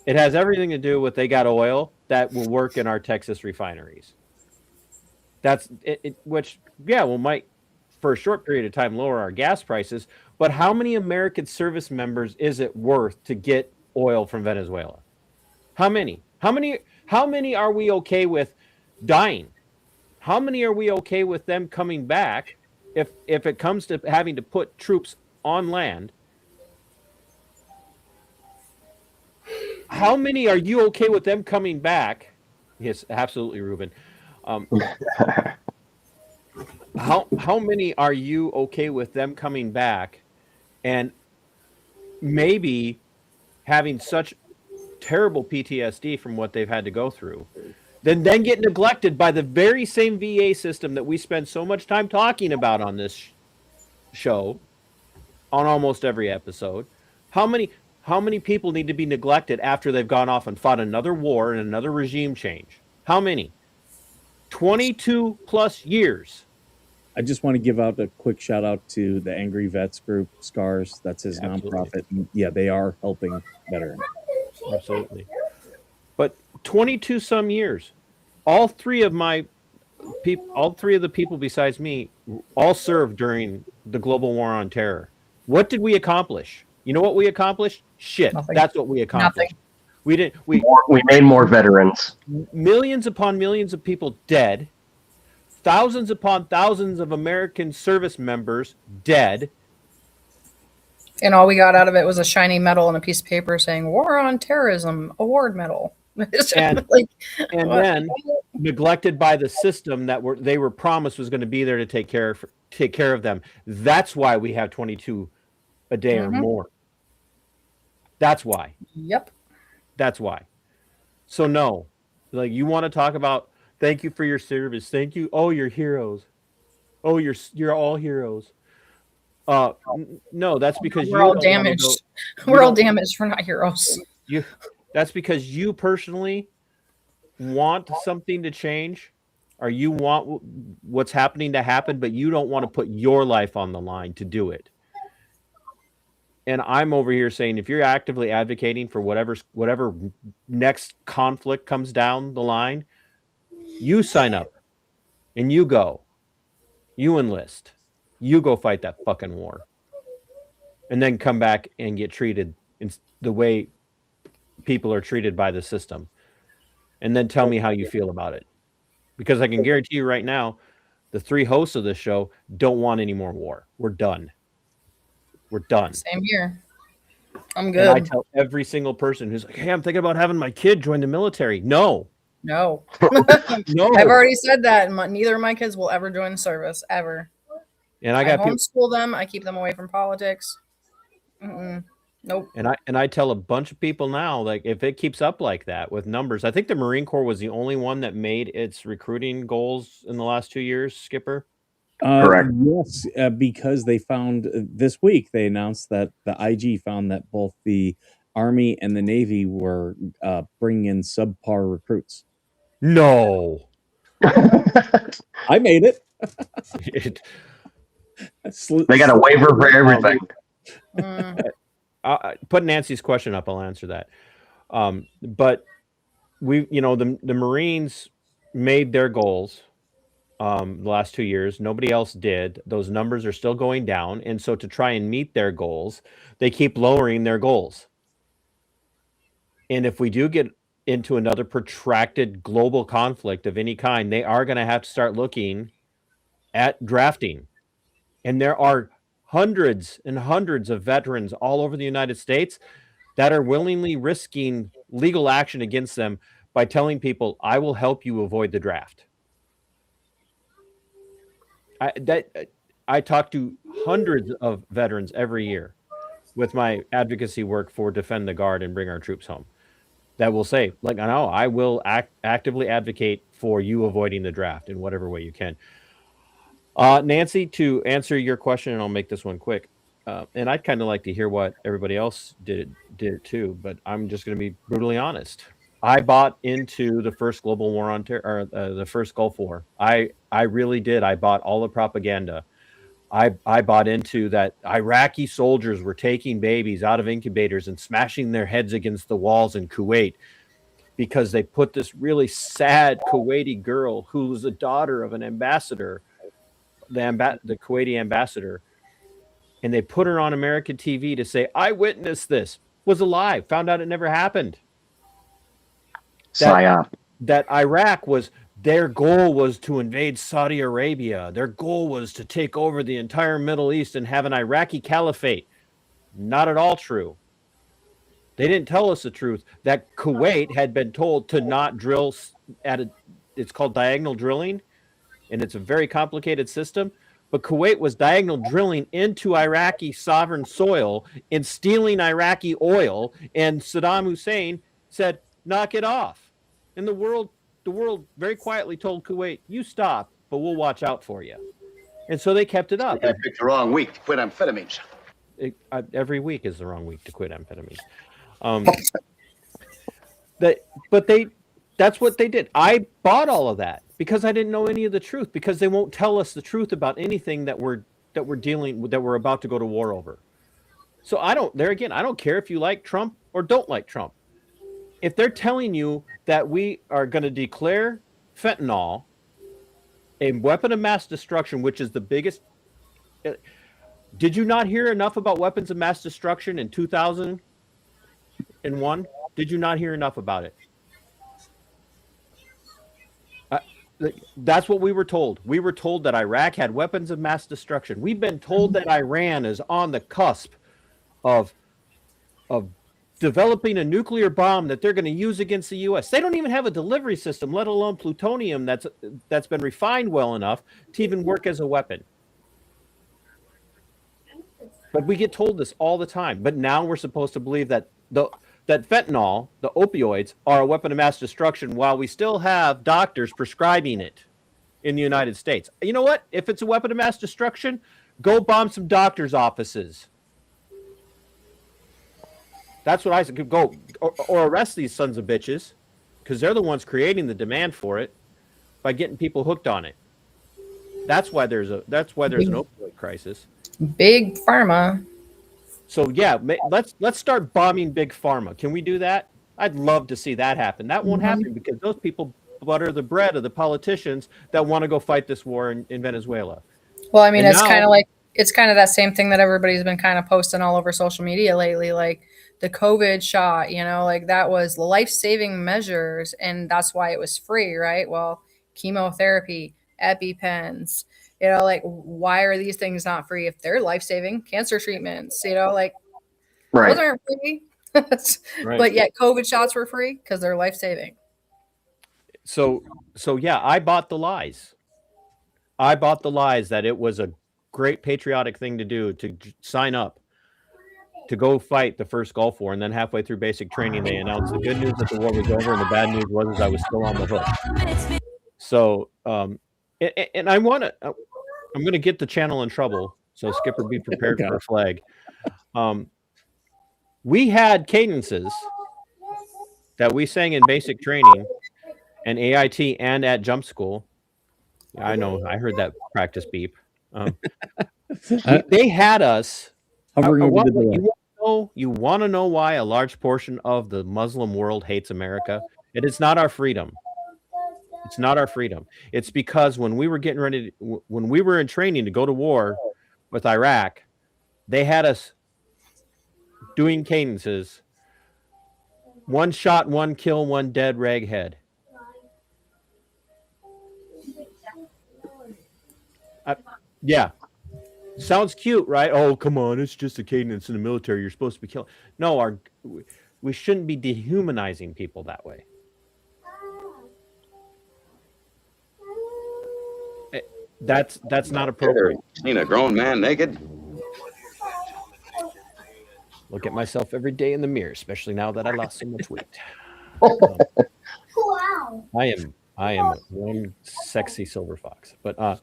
[SPEAKER 3] It has everything to do with they got oil that will work in our Texas refineries. That's it, which might for a short period of time lower our gas prices. But how many American service members is it worth to get oil from Venezuela? How many? How many are we okay with dying? How many are we okay with them coming back if it comes to having to put troops on land? How many are you okay with them coming back? Yes, absolutely, Ruben. How many are you okay with them coming back and maybe having such terrible PTSD from what they've had to go through, then get neglected by the very same VA system that we spend so much time talking about on this show, on almost every episode? How many people need to be neglected after they've gone off and fought another war and another regime change? How many? 22 plus years.
[SPEAKER 1] I just want to give out a quick shout out to the Angry Vets group, SCARS. That's his nonprofit. And yeah, they are helping veterans.
[SPEAKER 3] Absolutely. But 22 some years. All three of the people besides me all served during the global war on terror. What did we accomplish? You know what we accomplished? Shit.
[SPEAKER 4] Nothing.
[SPEAKER 3] That's what we accomplished.
[SPEAKER 4] Nothing.
[SPEAKER 3] We didn't.
[SPEAKER 2] We made more veterans.
[SPEAKER 3] Millions upon millions of people dead. Thousands upon thousands of American service members dead.
[SPEAKER 4] And all we got out of it was a shiny medal and a piece of paper saying "War on Terrorism Award Medal."
[SPEAKER 3] And then neglected by the system that they were promised was going to be there to take care of them. That's why we have 22 a day or more. That's why.
[SPEAKER 4] Yep.
[SPEAKER 3] That's why. So no, like you want to talk about thank you for your service. Thank you. Oh, you're heroes. Oh, you're all heroes. No, that's because
[SPEAKER 4] we're all damaged. We're all damaged. We're not heroes.
[SPEAKER 3] That's because you personally want something to change, or you want what's happening to happen, but you don't want to put your life on the line to do it. And I'm over here saying, if you're actively advocating for whatever next conflict comes down the line, you sign up and you go, you enlist, you go fight that fucking war, and then come back and get treated in the way people are treated by the system, and then tell me how you feel about it. Because I can guarantee you right now, the three hosts of this show don't want any more war. We're done. We're done.
[SPEAKER 4] Same here. I'm good.
[SPEAKER 3] And I tell every single person who's like, hey, I'm thinking about having my kid join the military. No.
[SPEAKER 4] No.
[SPEAKER 3] No.
[SPEAKER 4] I've already said that, and neither of my kids will ever join the service, ever.
[SPEAKER 3] And I
[SPEAKER 4] homeschool them. I keep them away from politics. Nope.
[SPEAKER 3] And I tell a bunch of people now, like, if it keeps up like that with numbers, I think the Marine Corps was the only one that made its recruiting goals in the last 2 years, Skipper.
[SPEAKER 2] Correct.
[SPEAKER 1] Yes, because they found this week, they announced that the IG found that both the Army and the Navy were bringing in subpar recruits.
[SPEAKER 3] No.
[SPEAKER 1] I made it.
[SPEAKER 2] They got a waiver for everything.
[SPEAKER 3] Put Nancy's question up. I'll answer that. But the Marines made their goals the last 2 years. Nobody else did. Those numbers are still going down. And so to try and meet their goals, they keep lowering their goals. And if we do get into another protracted global conflict of any kind, they are going to have to start looking at drafting. And there are hundreds and hundreds of veterans all over the United States that are willingly risking legal action against them by telling people, I will help you avoid the draft. I talk to hundreds of veterans every year with my advocacy work for Defend the Guard and Bring Our Troops Home that will say, like, I know I will actively advocate for you avoiding the draft in whatever way you can. Nancy, to answer your question, and I'll make this one quick. And I'd kind of like to hear what everybody else did too, but I'm just going to be brutally honest. I bought into the first global war on terror, or the first Gulf War. I really did. I bought all the propaganda. I bought into that Iraqi soldiers were taking babies out of incubators and smashing their heads against the walls in Kuwait because they put this really sad Kuwaiti girl who was the daughter of an ambassador, the Kuwaiti ambassador, and they put her on American TV to say, I witnessed this, was alive, found out it never happened. That Iraq was, their goal was to invade Saudi Arabia. Their goal was to take over the entire Middle East and have an Iraqi caliphate. Not at all true. They didn't tell us the truth. That Kuwait had been told to not drill it's called diagonal drilling, and it's a very complicated system. But Kuwait was diagonal drilling into Iraqi sovereign soil and stealing Iraqi oil. And Saddam Hussein said, knock it off. And the world very quietly told Kuwait, you stop, but we'll watch out for you. And so they kept it up.
[SPEAKER 5] I picked the wrong week to quit amphetamines.
[SPEAKER 3] Every week is the wrong week to quit amphetamines. That's what they did. I bought all of that because I didn't know any of the truth, because they won't tell us the truth about anything that we're about to go to war over. So I don't care if you like Trump or don't like Trump. If they're telling you that we are going to declare fentanyl a weapon of mass destruction, which is the biggest. Did you not hear enough about weapons of mass destruction in 2001? Did you not hear enough about it? That's what we were told. We were told that Iraq had weapons of mass destruction. We've been told that Iran is on the cusp of developing a nuclear bomb that they're going to use against the U.S. They don't even have a delivery system, let alone plutonium that's been refined well enough to even work as a weapon. But we get told this all the time. But now we're supposed to believe that that fentanyl, the opioids, are a weapon of mass destruction while we still have doctors prescribing it in the United States. You know what? If it's a weapon of mass destruction, go bomb some doctors' offices. That's what I said. Go or arrest these sons of bitches, because they're the ones creating the demand for it by getting people hooked on it. That's why there's an opioid crisis.
[SPEAKER 4] Big pharma.
[SPEAKER 3] So yeah, let's start bombing big pharma. Can we do that? I'd love to see that happen. That won't happen because those people butter the bread of the politicians that want to go fight this war in Venezuela.
[SPEAKER 4] Well, I mean, it's kind of that same thing that everybody's been kind of posting all over social media lately, like the COVID shot, like that was life-saving measures, and that's why it was free, right? Well, chemotherapy, EpiPens, like why are these things not free if they're life-saving? Cancer treatments, right. Those aren't free. Right. But yet COVID shots were free because they're life-saving.
[SPEAKER 3] So yeah, I bought the lies. I bought the lies that it was a great patriotic thing to do, to sign up to go fight the first Gulf War, and then halfway through basic training, they announced the good news that the war was over, and the bad news was I was still on the hook. So, and I'm going to get the channel in trouble. So Skipper, be prepared for a flag. We had cadences that we sang in basic training and AIT and at jump school. I know, I heard that practice beep. They had us. You want to know why a large portion of the Muslim world hates America? It is not our freedom. It's not our freedom. It's because when we were getting ready, when we were in training to go to war with Iraq, they had us doing cadences. 1 shot, 1 kill, 1 dead raghead. Yeah. Sounds cute, right? Oh, come on. It's just a cadence in the military. You're supposed to be killing. No, we shouldn't be dehumanizing people that way. That's not appropriate.
[SPEAKER 5] Seen a grown man naked?
[SPEAKER 3] Look at myself every day in the mirror, especially now that I lost so much weight.
[SPEAKER 6] Wow.
[SPEAKER 3] I am one sexy silver fox. But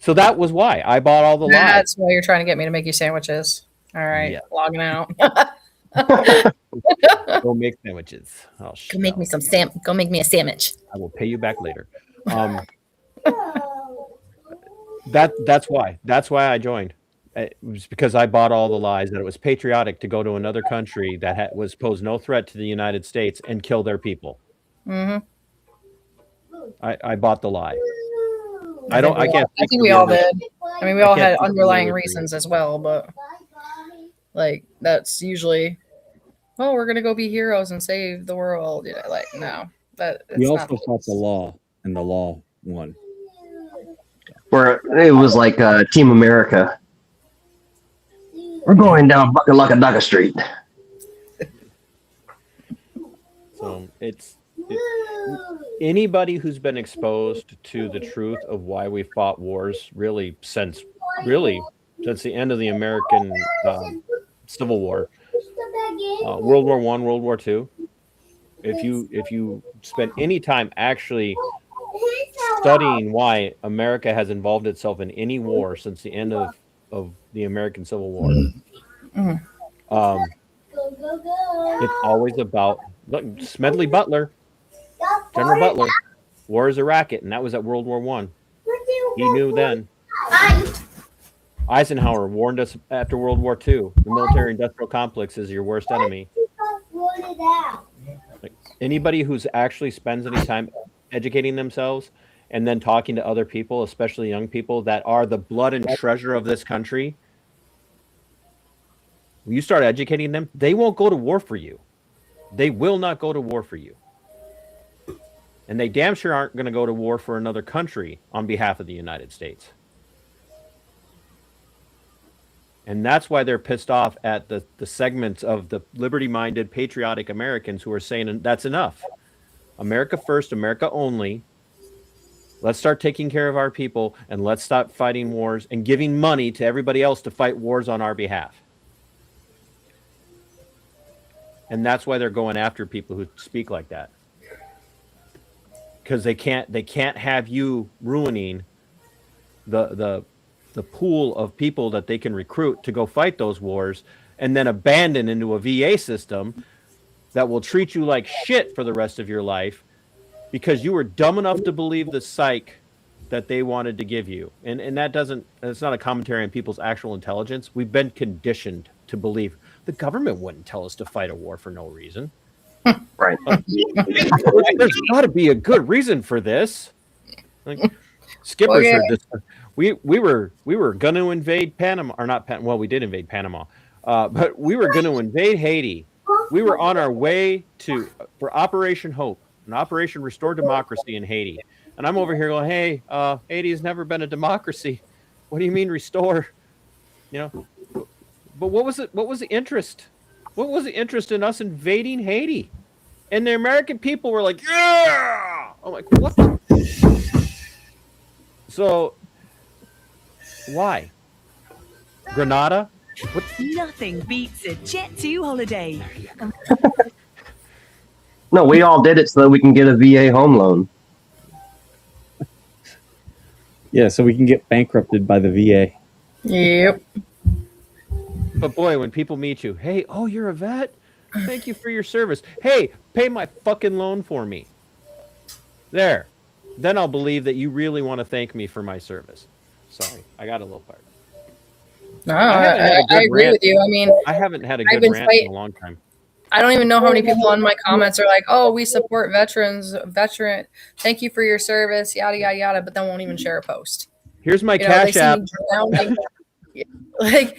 [SPEAKER 3] so that was why I bought all the lies.
[SPEAKER 4] That's why you're trying to get me to make you sandwiches. All right,
[SPEAKER 3] Yeah.
[SPEAKER 4] logging out.
[SPEAKER 3] Go make sandwiches. Oh,
[SPEAKER 4] Go make me Go make me a sandwich.
[SPEAKER 3] I will pay you back later. That's why. That's why I joined. It was because I bought all the lies that it was patriotic to go to another country that was posed no threat to the United States and kill their people.
[SPEAKER 4] Mm-hmm.
[SPEAKER 3] I bought the lie.
[SPEAKER 4] I think we all did. I mean, we all had underlying reasons as well, but like that's usually, oh, we're gonna go be heroes and save the world. You know, like no,
[SPEAKER 1] we also fought the law, and the law won.
[SPEAKER 2] Where it was like Team America. We're going down Buckalaka Street.
[SPEAKER 3] So it's anybody who's been exposed to the truth of why we fought wars really since the end of the American Civil War, World War I, World War II. If you spend any time actually studying why America has involved itself in any war since the end of the American Civil War, it's always about Smedley Butler, General Butler. War is a racket, and that was at World War I. He knew then. Eisenhower warned us after World War II. The military-industrial complex is your worst enemy. Like, anybody who's actually spends any time educating themselves and then talking to other people, especially young people that are the blood and treasure of this country, when you start educating them, they won't go to war for you. They will not go to war for you. And they damn sure aren't going to go to war for another country on behalf of the United States. And that's why they're pissed off at the segments of the liberty-minded, patriotic Americans who are saying that's enough. America first, America only. Let's start taking care of our people, and let's stop fighting wars and giving money to everybody else to fight wars on our behalf. And that's why they're going after people who speak like that. Because they can't have you ruining the pool of people that they can recruit to go fight those wars and then abandon into a VA system that will treat you like shit for the rest of your life because you were dumb enough to believe the psych that they wanted to give you. And it's not a commentary on people's actual intelligence. We've been conditioned to believe the government wouldn't tell us to fight a war for no reason.
[SPEAKER 2] Right.
[SPEAKER 3] There's got to be a good reason for this. Like, Skipper's heard this. We were going to invade Panama, or not Panama. Well, we did invade Panama, but we were going to invade Haiti. We were on our way for Operation Hope, an Operation Restore Democracy in Haiti. And I'm over here going, hey, Haiti has never been a democracy. What do you mean restore? You know, but what was it? What was the interest? What was the interest in us invading Haiti? And the American people were like, yeah! I'm like, what the? So, why? Grenada? What?
[SPEAKER 7] Nothing beats a Jet2 holiday.
[SPEAKER 2] No, we all did it so that we can get a VA home loan.
[SPEAKER 1] Yeah, so we can get bankrupted by the VA.
[SPEAKER 4] Yep.
[SPEAKER 3] But boy, when people meet you, hey, oh, you're a vet? Thank you for your service. Hey, pay my fucking loan for me. There. Then I'll believe that you really want to thank me for my service. Sorry, I got a little part.
[SPEAKER 4] No, I agree with you. I mean,
[SPEAKER 3] I haven't had a good rant in a long time.
[SPEAKER 4] I don't even know how many people on my comments are like, oh, we support veterans, thank you for your service, yada, yada, yada, but then won't even share a post.
[SPEAKER 3] Here's my Cash App.
[SPEAKER 4] like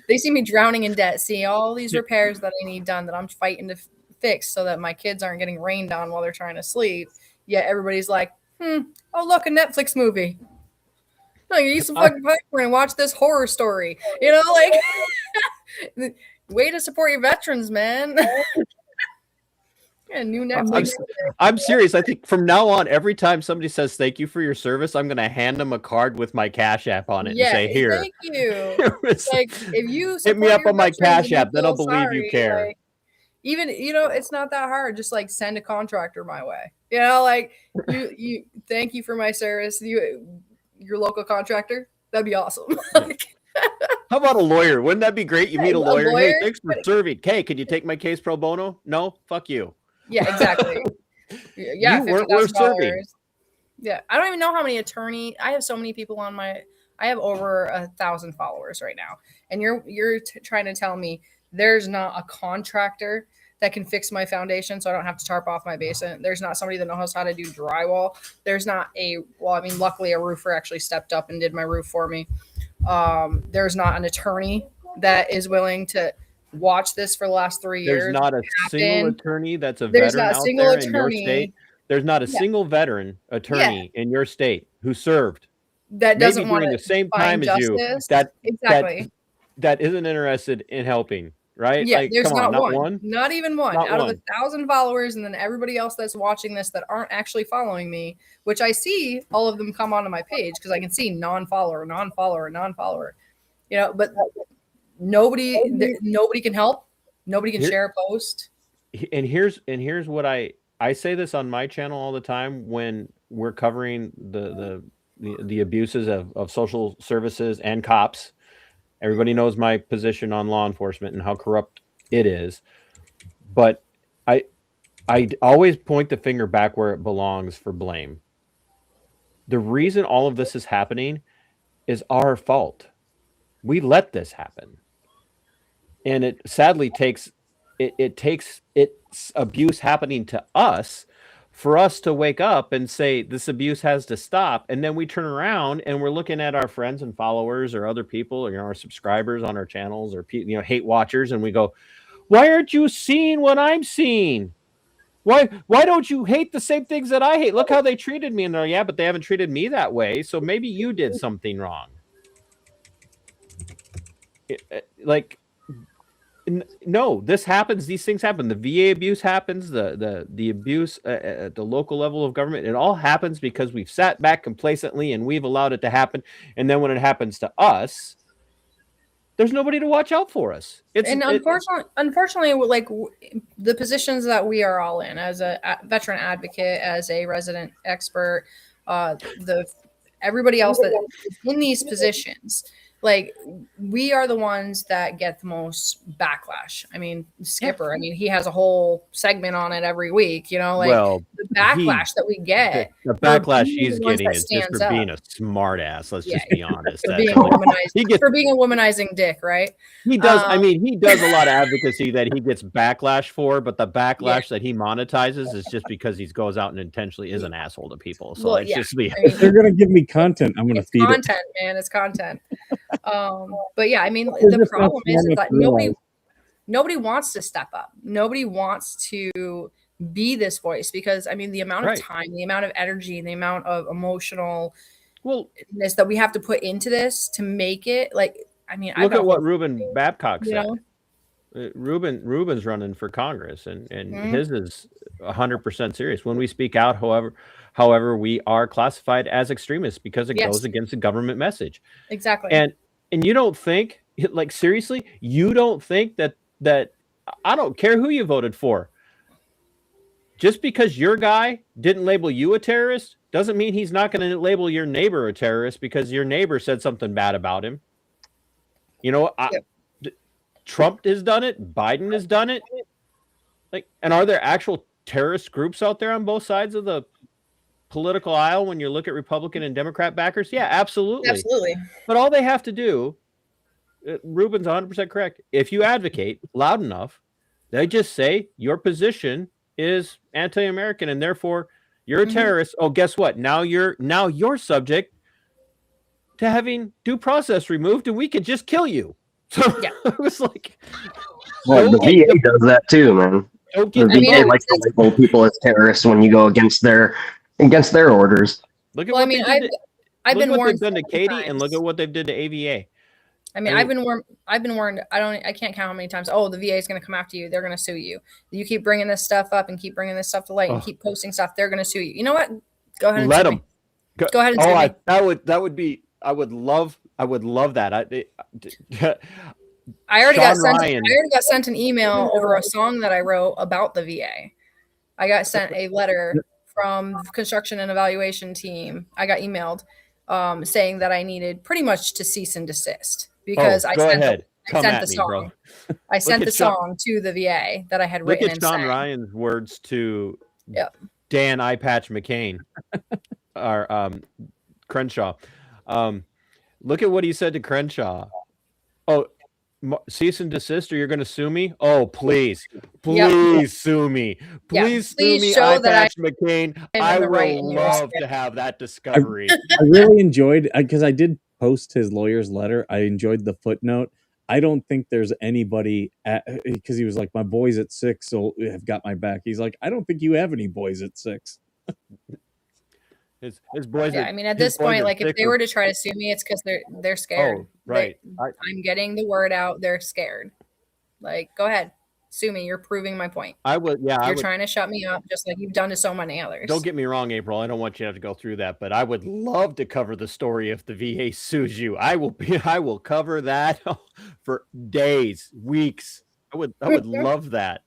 [SPEAKER 4] they see me drowning in debt, see all these repairs that I need done that I'm fighting to fix so that my kids aren't getting rained on while they're trying to sleep. Yet everybody's like, oh, look, a Netflix movie. No, you eat some fucking popcorn and watch this horror story. You know, like, way to support your veterans, man. Yeah, new Netflix.
[SPEAKER 3] I'm serious. I think from now on, every time somebody says thank you for your service, I'm going to hand them a card with my Cash App on it and say, "Here,
[SPEAKER 4] thank you." Like if you
[SPEAKER 3] hit me up
[SPEAKER 4] your
[SPEAKER 3] on my
[SPEAKER 4] veterans
[SPEAKER 3] Cash
[SPEAKER 4] and you
[SPEAKER 3] App, then I'll
[SPEAKER 4] feel
[SPEAKER 3] believe you
[SPEAKER 4] sorry,
[SPEAKER 3] care.
[SPEAKER 4] like, even it's not that hard. Just like send a contractor my way. You know, like you thank you for my service. Your local contractor. That'd be awesome.
[SPEAKER 3] How about a lawyer? Wouldn't that be great? You meet a lawyer. Hey, thanks for
[SPEAKER 4] but,
[SPEAKER 3] serving. Hey, could you take my case pro bono? No, fuck you.
[SPEAKER 4] Yeah, exactly. Yeah,
[SPEAKER 3] you weren't worth serving.
[SPEAKER 4] Yeah, I don't even know how many attorney. I have so many people on my. I have over 1,000 followers right now, and you're trying to tell me there's not a contractor that can fix my foundation, so I don't have to tarp off my basement. There's not somebody that knows how to do drywall. There's not luckily a roofer actually stepped up and did my roof for me. There's not an attorney that is willing to watch this for the last 3 years.
[SPEAKER 3] There's not a single attorney that's a veteran out there in your state. There's not a single veteran attorney in your state who served
[SPEAKER 4] that doesn't want
[SPEAKER 3] the same time as you that isn't interested in helping. Right?
[SPEAKER 4] Yeah,
[SPEAKER 3] like,
[SPEAKER 4] there's
[SPEAKER 3] not
[SPEAKER 4] one. Not even one. Out of 1,000 followers, and then everybody else that's watching this that aren't actually following me, which I see all of them come onto my page because I can see non-follower. You know, but nobody can help. Nobody can share a post.
[SPEAKER 3] And here's what I say this on my channel all the time when we're covering the abuses of social services and cops. Everybody knows my position on law enforcement and how corrupt it is. But I always point the finger back where it belongs for blame. The reason all of this is happening is our fault. We let this happen. And it sadly takes its abuse happening to us for us to wake up and say this abuse has to stop, and then we turn around and we're looking at our friends and followers or other people, or our subscribers on our channels, or hate watchers, and we go, "Why aren't you seeing what I'm seeing? Why don't you hate the same things that I hate? Look how they treated me." And they're, "Yeah, but they haven't treated me that way, so maybe you did something wrong." No, this happens. These things happen. The VA abuse happens. The abuse at the local level of government. It all happens because we've sat back complacently and we've allowed it to happen. And then when it happens to us, there's nobody to watch out for us.
[SPEAKER 4] Unfortunately, like the positions that we are all in, as a veteran advocate, as a resident expert, everybody else that is in these positions. Like, we are the ones that get the most backlash. I mean, Skipper, he has a whole segment on it every week, the backlash that we get.
[SPEAKER 3] The backlash he's getting is just for being a smart ass. Let's just be honest.
[SPEAKER 4] For being a womanizing dick, right?
[SPEAKER 3] He does. He does a lot of advocacy that he gets backlash for, but the backlash that he monetizes is just because he goes out and intentionally is an asshole to people. So just be.
[SPEAKER 1] If they're going to give me content, I'm going to feed
[SPEAKER 4] content,
[SPEAKER 1] it.
[SPEAKER 4] Man. It's content. But yeah, the problem is that nobody wants to step up. Nobody wants to be this voice because the amount of time, the amount of energy, and the amount of emotionalness that we have to put into this to make it
[SPEAKER 3] look at what Ruben Babcock said. Ruben's running for Congress, and his is 100% serious. When we speak out, however, we are classified as extremists because it goes against the government message.
[SPEAKER 4] Exactly.
[SPEAKER 3] And you don't think, seriously, you don't think that I don't care who you voted for. Just because your guy didn't label you a terrorist doesn't mean he's not going to label your neighbor a terrorist because your neighbor said something bad about him. Trump has done it. Biden has done it. And are there actual terrorist groups out there on both sides of the political aisle when you look at Republican and Democrat backers? Yeah, absolutely.
[SPEAKER 4] Absolutely.
[SPEAKER 3] But all they have to do, Ruben's 100% correct. If you advocate loud enough, they just say your position is anti-American and therefore you're a terrorist. Oh, guess what? Now you're subject to having due process removed and we could just kill you. So it was like,
[SPEAKER 2] the VA does that too, man. The VA likes to label people as terrorists when you go against their orders.
[SPEAKER 3] Look at what they've done to Katie, and look at what they've did to AVA.
[SPEAKER 4] I mean, I've been warned. I can't count how many times. Oh, the VA is going to come after you. They're going to sue you. You keep bringing this stuff up and keep bringing this stuff to light and keep posting stuff. They're going to sue you. You know what? Go ahead and
[SPEAKER 3] let
[SPEAKER 4] sue
[SPEAKER 3] them.
[SPEAKER 4] me. Go ahead and sue me.
[SPEAKER 3] That would be. I would love that.
[SPEAKER 4] I already got sent an email over a song that I wrote about the VA. I got sent a letter from the construction and evaluation team. I got emailed saying that I needed pretty much to cease and desist because I sent the song. I sent the song to the VA that I had written.
[SPEAKER 3] Look at Sean Ryan's words to Dan Eyepatch McCain, or Crenshaw. Look at what he said to Crenshaw. Oh, cease and desist, or you're going to sue me? Oh, please sue me. Please sue me, Eyepatch McCain. I will love to have that discovery.
[SPEAKER 1] I really enjoyed, because I did post his lawyer's letter. I enjoyed the footnote. I don't think there's anybody because he was like, my boys at 6 have got my back. He's like, I don't think you have any boys at 6.
[SPEAKER 3] His boys.
[SPEAKER 4] Yeah, I mean, at this point, like if they were to try to sue me, it's because they're scared.
[SPEAKER 3] Oh, right.
[SPEAKER 4] I'm getting the word out. They're scared. Like, go ahead, sue me. You're proving my point.
[SPEAKER 3] I would. Yeah,
[SPEAKER 4] you're trying to shut me up, just like you've done to so many others.
[SPEAKER 3] Don't get me wrong, April. I don't want you to have to go through that, but I would love to cover the story if the VA sues you. I will cover that for days, weeks. I would love that.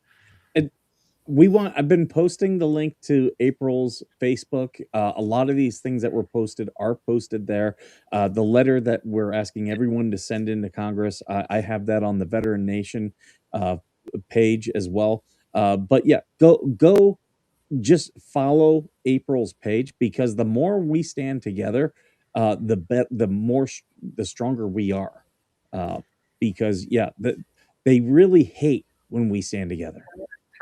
[SPEAKER 1] I've been posting the link to April's Facebook. A lot of these things that were posted are posted there. The letter that we're asking everyone to send into Congress, I have that on the Veteran Nation page as well. But yeah, go just follow April's page, because the more we stand together, the stronger we are. Because they really hate when we stand together.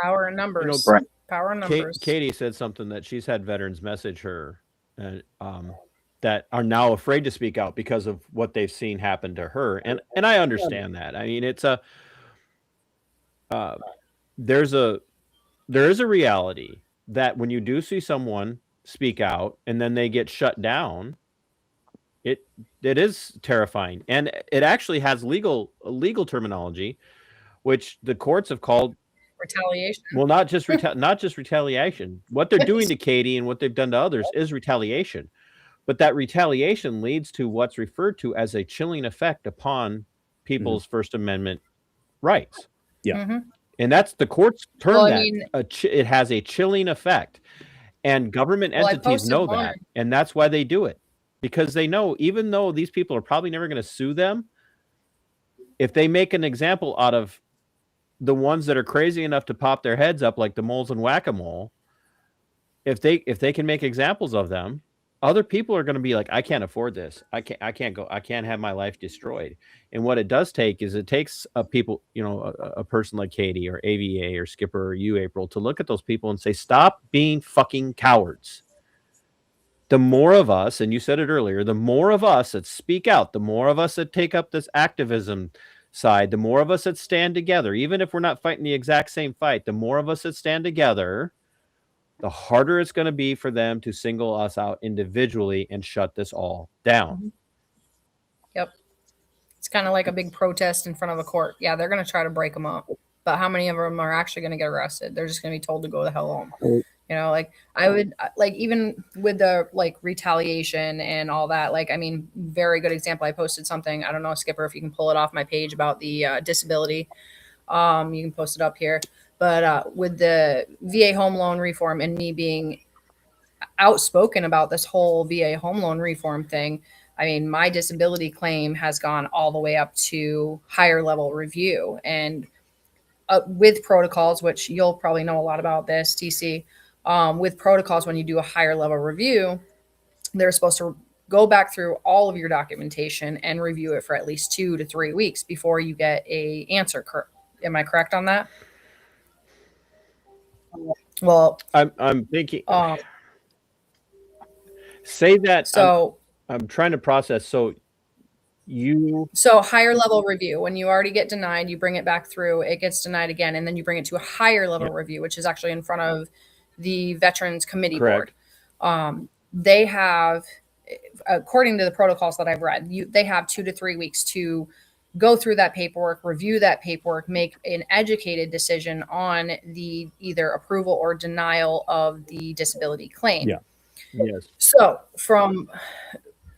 [SPEAKER 4] Power in numbers. Power in numbers.
[SPEAKER 3] Katie said something that she's had veterans message her that are now afraid to speak out because of what they've seen happen to her. And I understand that. I mean, it's there is a reality that when you do see someone speak out and then they get shut down, it is terrifying. And it actually has legal terminology, which the courts have called
[SPEAKER 4] retaliation.
[SPEAKER 3] Well, not just retaliation. What they're doing to Katie and what they've done to others is retaliation. But that retaliation leads to what's referred to as a chilling effect upon people's First Amendment rights.
[SPEAKER 1] Yeah.
[SPEAKER 4] Mm-hmm.
[SPEAKER 3] And that's the court's term it has a chilling effect. And government entities know that. And that's why they do it. Because they know, even though these people are probably never going to sue them, if they make an example out of the ones that are crazy enough to pop their heads up like the moles in whack-a-mole, if they can make examples of them, other people are going to be like, I can't afford this. I can't have my life destroyed. And what it does take is it takes a person like Katie or AVA or Skipper or you, April, to look at those people and say, stop being fucking cowards. The more of us, and you said it earlier, the more of us that speak out, the more of us that take up this activism side, the more of us that stand together, even if we're not fighting the exact same fight, the more of us that stand together, the harder it's going to be for them to single us out individually and shut this all down.
[SPEAKER 4] Yep. It's kind of like a big protest in front of a court. Yeah, they're going to try to break them up, but how many of them are actually going to get arrested? They're just going to be told to go the hell home. You know, like I would even with the retaliation and all that, I mean, very good example. I posted something, I don't know, Skipper, if you can pull it off my page about the disability. You can post it up here. But with the VA home loan reform and me being outspoken about this whole VA home loan reform thing, I mean, my disability claim has gone all the way up to higher level review. And with protocols, which you'll probably know a lot about this, TC, with protocols, when you do a higher level review, they're supposed to go back through all of your documentation and review it for at least 2 to 3 weeks before you get a answer. Am I correct on that? Well,
[SPEAKER 3] I'm thinking. Say that.
[SPEAKER 4] So
[SPEAKER 3] I'm trying to process. So
[SPEAKER 4] higher level review, when you already get denied, you bring it back through, it gets denied again, and then you bring it to a higher level review, which is actually in front of the Veterans Committee Board. They have, according to the protocols that I've read, they have 2 to 3 weeks to go through that paperwork, review that paperwork, make an educated decision on the either approval or denial of the disability claim.
[SPEAKER 1] Yeah.
[SPEAKER 3] Yes.
[SPEAKER 4] So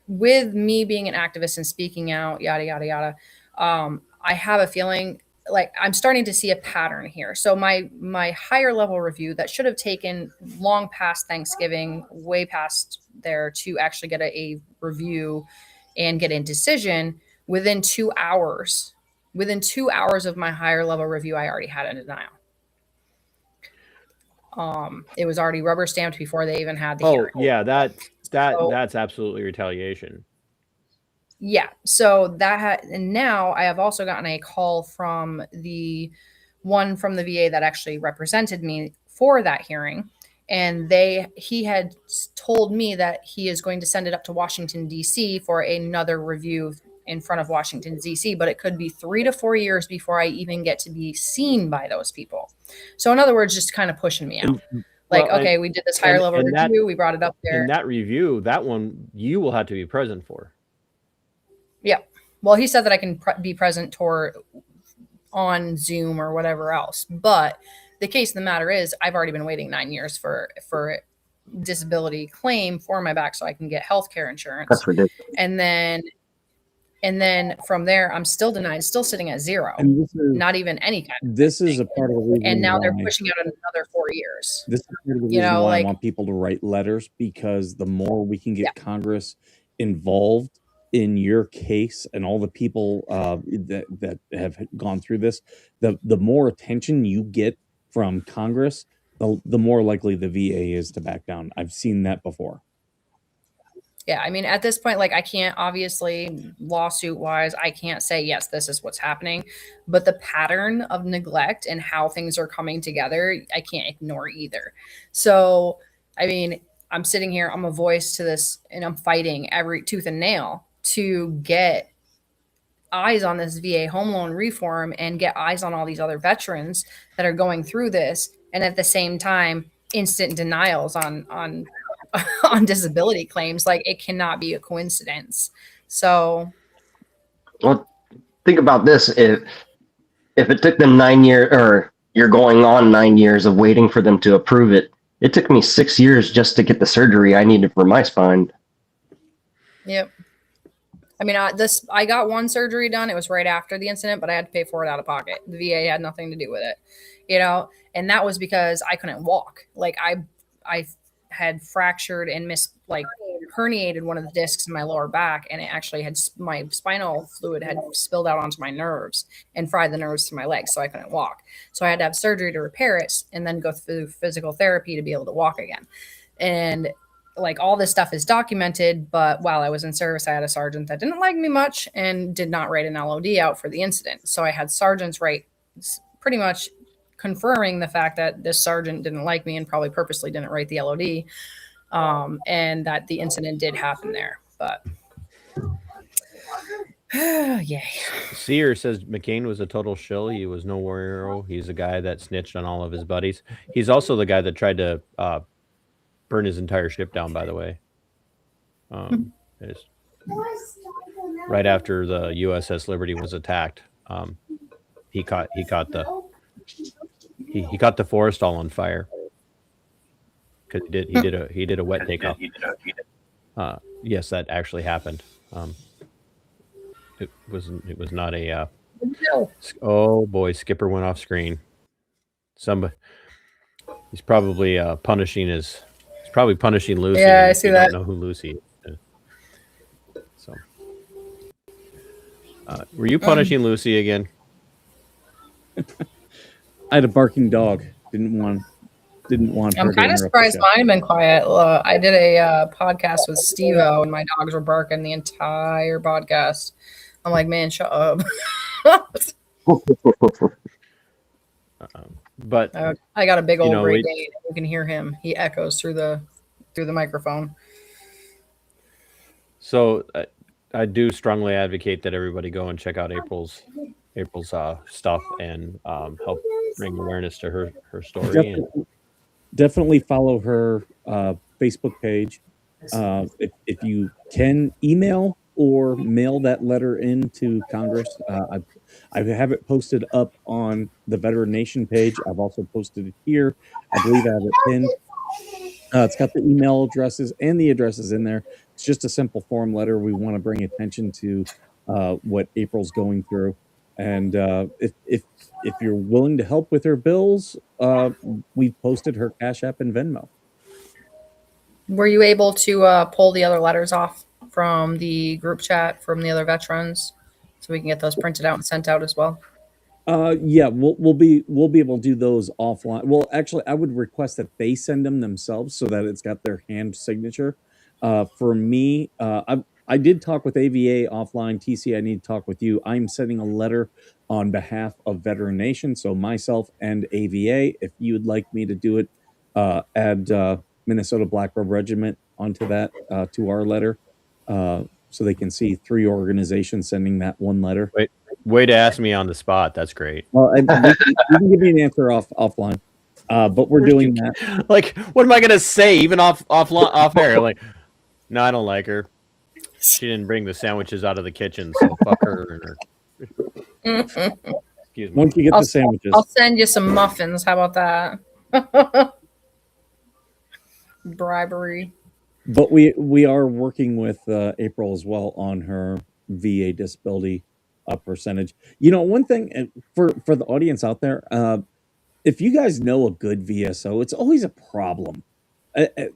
[SPEAKER 4] with me being an activist and speaking out, yada, yada, yada, I have a feeling like I'm starting to see a pattern here. So my higher level review that should have taken long past Thanksgiving, way past there to actually get a review and get a decision within 2 hours. Within 2 hours of my higher level review, I already had a denial. It was already rubber stamped before they even had the hearing.
[SPEAKER 3] Yeah, that's absolutely retaliation.
[SPEAKER 4] Yeah. So and now I have also gotten a call from the one from the VA that actually represented me for that hearing. And he had told me that he is going to send it up to Washington, D.C. for another review in front of Washington, D.C., but it could be 3 to 4 years before I even get to be seen by those people. So in other words, just kind of pushing me out. Like, okay, we did this higher level review. We brought it up there.
[SPEAKER 3] And that review, that one, you will have to be present for.
[SPEAKER 4] Yeah. Well, he said that I can be present on Zoom or whatever else. But the case of the matter is I've already been waiting 9 years for disability claim for my back so I can get health care insurance.
[SPEAKER 2] That's ridiculous.
[SPEAKER 4] And then from there, I'm still denied, still sitting at 0, not even any kind of
[SPEAKER 1] This is a part of the reason.
[SPEAKER 4] And now they're pushing out another 4 years.
[SPEAKER 1] This is part of the reason why I want people to write letters, because the more we can get Congress involved in your case and all the people that have gone through this, the more attention you get from Congress, the more likely the VA is to back down. I've seen that before.
[SPEAKER 4] Yeah, I mean, at this point, like, I can't, obviously, lawsuit-wise, I can't say, yes, this is what's happening. But the pattern of neglect and how things are coming together, I can't ignore either. So, I mean, I'm sitting here, I'm a voice to this, and I'm fighting every tooth and nail to get eyes on this VA home loan reform and get eyes on all these other veterans that are going through this. And at the same time, instant denials on disability claims. Like, it cannot be a coincidence. So,
[SPEAKER 2] well, think about this: if it took them 9 years, or you're going on 9 years of waiting for them to approve it, it took me 6 years just to get the surgery I needed for my spine.
[SPEAKER 4] Yep. I mean, I got one surgery done. It was right after the incident, but I had to pay for it out of pocket. The VA had nothing to do with it, and that was because I couldn't walk. Like, I had fractured and herniated one of the discs in my lower back, and it actually had my spinal fluid had spilled out onto my nerves and fried the nerves to my legs, so I couldn't walk. So I had to have surgery to repair it and then go through physical therapy to be able to walk again. And like, all this stuff is documented, but while I was in service, I had a sergeant that didn't like me much and did not write an LOD out for the incident. So I had sergeants write pretty much confirming the fact that this sergeant didn't like me and probably purposely didn't write the LOD, and that the incident did happen there. But yay.
[SPEAKER 3] Sear says McCain was a total shill. He was no war hero. He's a guy that snitched on all of his buddies. He's also the guy that tried to burn his entire ship down, by the way. Right after the USS Liberty was attacked, he caught the forest all on fire because he did a wet takeoff. Yes, that actually happened. It was not a. Oh boy, Skipper went off screen. He's probably punishing Lucy.
[SPEAKER 4] Yeah, I see that.
[SPEAKER 3] I don't know who Lucy is. So, were you punishing Lucy again?
[SPEAKER 1] I had a barking dog. Didn't want.
[SPEAKER 4] I'm kind of surprised mine have been quiet. I did a podcast with Steve-O, and my dogs were barking the entire podcast. I'm like, man, shut up.
[SPEAKER 3] But
[SPEAKER 4] I got a big old Great Dane. You can hear him. He echoes through the microphone.
[SPEAKER 3] So I do strongly advocate that everybody go and check out April's stuff and help bring awareness to her story.
[SPEAKER 1] Definitely follow her Facebook page. If you can email or mail that letter into Congress. I have it posted up on the Veteran Nation page. I've also posted it here. I believe I have it pinned. It's got the email addresses and the addresses in there. It's just a simple form letter. We want to bring attention to what April's going through, and if you're willing to help with her bills, we've posted her Cash App and Venmo.
[SPEAKER 4] Were you able to pull the other letters off from the group chat from the other veterans, so we can get those printed out and sent out as well?
[SPEAKER 1] Yeah, we'll be able to do those offline. Well, actually, I would request that they send them themselves so that it's got their hand signature. For me, I did talk with AVA offline. TC, I need to talk with you. I'm sending a letter on behalf of Veteran Nation, so myself and AVA. If you would like me to do it, add Minnesota Black Robe Regiment onto that to our letter, so they can see 3 organizations sending that one letter.
[SPEAKER 3] Way to ask me on the spot. That's great.
[SPEAKER 1] Well, you can give me an answer offline, but we're doing that.
[SPEAKER 3] Like, what am I gonna say? Even off air, like, no, I don't like her. She didn't bring the sandwiches out of the kitchen, so fuck her. Excuse me.
[SPEAKER 1] Once you get the sandwiches,
[SPEAKER 4] I'll send you some muffins. How about that? Bribery.
[SPEAKER 1] But we are working with April as well on her VA disability percentage. You know, one thing for the audience out there, if you guys know a good VSO, it's always a problem.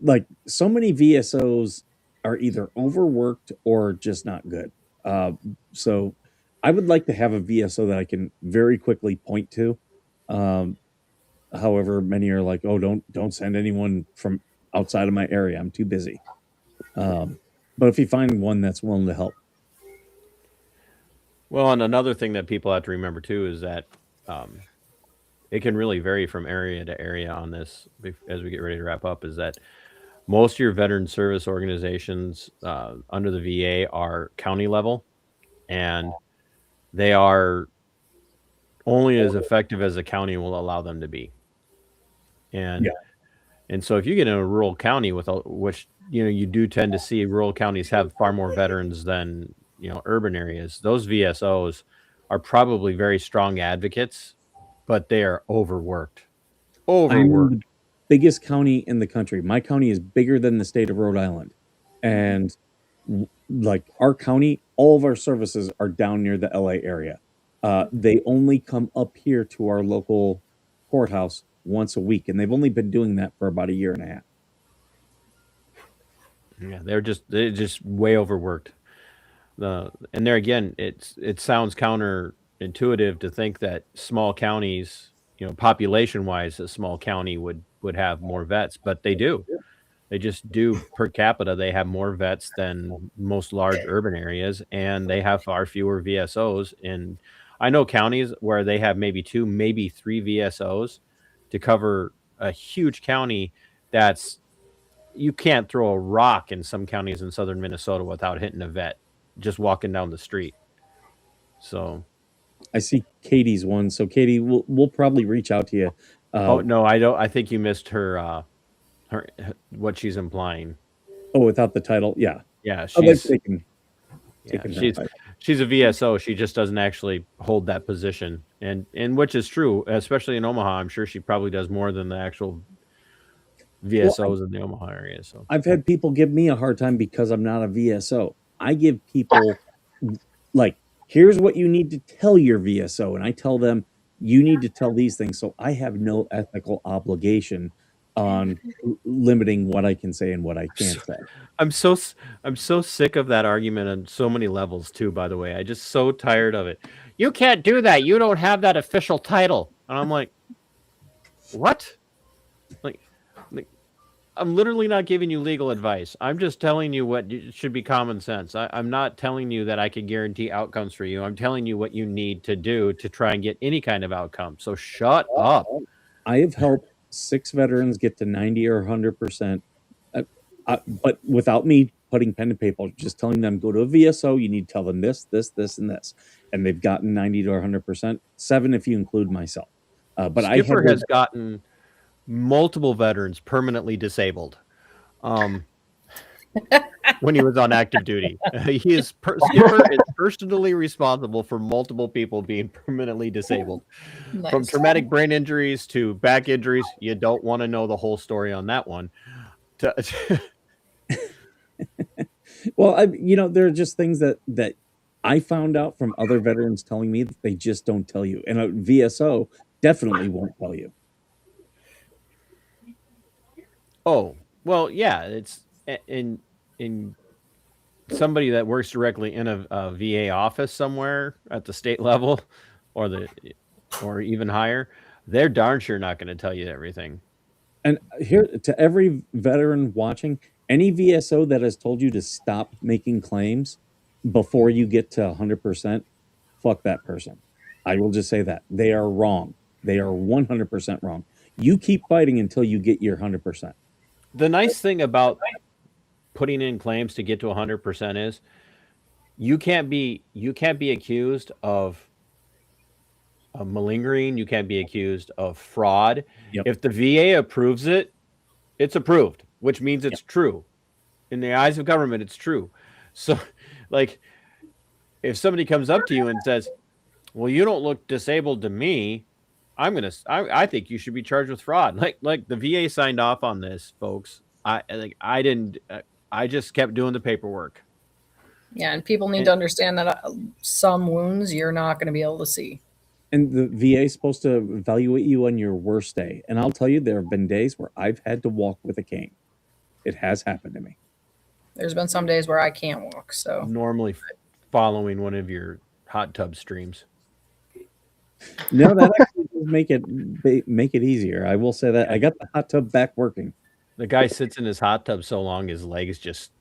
[SPEAKER 1] Like, so many VSOs are either overworked or just not good. So I would like to have a VSO that I can very quickly point to. However, many are like, oh, don't send anyone from outside of my area. I'm too busy. But if you find one that's willing to help.
[SPEAKER 3] Well, and another thing that people have to remember too is that it can really vary from area to area on this. As we get ready to wrap up, is that most of your veteran service organizations under the VA are county level, and they are only as effective as the county will allow them to be. And so if you get in a rural county which you do tend to see rural counties have far more veterans than urban areas, those VSOs are probably very strong advocates, but they are overworked.
[SPEAKER 1] I'm the biggest county in the country. My county is bigger than the state of Rhode Island, and like our county, all of our services are down near the LA area. They only come up here to our local courthouse once a week, and they've only been doing that for about 1.5 years.
[SPEAKER 3] Yeah, they're just way overworked. And there again, it sounds counterintuitive to think that small counties, population wise, a small county would have more vets, but they do. They just do. Per capita, they have more vets than most large urban areas, and they have far fewer VSOs. And I know counties where they have maybe 2, maybe 3 VSOs to cover a huge county. You can't throw a rock in some counties in southern Minnesota without hitting a vet just walking down the street. So
[SPEAKER 1] I see Katie's one. So Katie, we'll probably reach out to you.
[SPEAKER 3] Oh no, I don't. I think you missed her what she's implying.
[SPEAKER 1] Oh, without the title, yeah.
[SPEAKER 3] She's a VSO. She just doesn't actually hold that position, and which is true, especially in Omaha. I'm sure she probably does more than the actual VSOs in the Omaha area. So
[SPEAKER 1] I've had people give me a hard time because I'm not a VSO. I give people like, here's what you need to tell your VSO, and I tell them you need to tell these things. So I have no ethical obligation on limiting what I can say and what I can't say.
[SPEAKER 3] I'm so sick of that argument on so many levels too, by the way. I just so tired of it. You can't do that. You don't have that official title. And I'm like, what? Like I'm literally not giving you legal advice. I'm just telling you what should be common sense. I'm not telling you that I can guarantee outcomes for you. I'm telling you what you need to do to try and get any kind of outcome. So shut up.
[SPEAKER 1] I have helped 6 veterans get to 90 or 100%, but without me putting pen to paper, just telling them, go to a VSO, you need to tell them this, this, this, and this. And they've gotten 90 to 100%, 7 if you include myself. But
[SPEAKER 3] Skipper has gotten multiple veterans permanently disabled. when he was on active duty. Skipper is personally responsible for multiple people being permanently disabled.
[SPEAKER 4] Nice.
[SPEAKER 3] From traumatic brain injuries to back injuries. You don't want to know the whole story on that one.
[SPEAKER 1] Well, there are just things that I found out from other veterans telling me that they just don't tell you, and a VSO definitely won't tell you.
[SPEAKER 3] Oh, well, yeah, it's in somebody that works directly in a VA office somewhere at the state level or even higher. They're darn sure not going to tell you everything.
[SPEAKER 1] And here, to every veteran watching, any VSO that has told you to stop making claims before you get to 100%, fuck that person. I will just say that. They are wrong. They are 100% wrong. You keep fighting until you get your 100%.
[SPEAKER 3] The nice thing about putting in claims to get to 100% is you can't be accused of malingering. You can't be accused of fraud.
[SPEAKER 1] Yep.
[SPEAKER 3] If the VA approves it, it's approved, which means it's true. In the eyes of government, it's true. So, like, if somebody comes up to you and says, well, you don't look disabled to me, I think you should be charged with fraud. Like the VA signed off on this, folks. I just kept doing the paperwork.
[SPEAKER 4] Yeah, and people need to understand that some wounds you're not going to be able to see.
[SPEAKER 1] And the VA is supposed to evaluate you on your worst day. And I'll tell you, there have been days where I've had to walk with a cane. It has happened to me.
[SPEAKER 4] There's been some days where I can't walk. So
[SPEAKER 3] normally following one of your hot tub streams.
[SPEAKER 1] No, that actually does make it easier. I will say that I got the hot tub back working.
[SPEAKER 3] The guy sits in his hot tub so long his legs just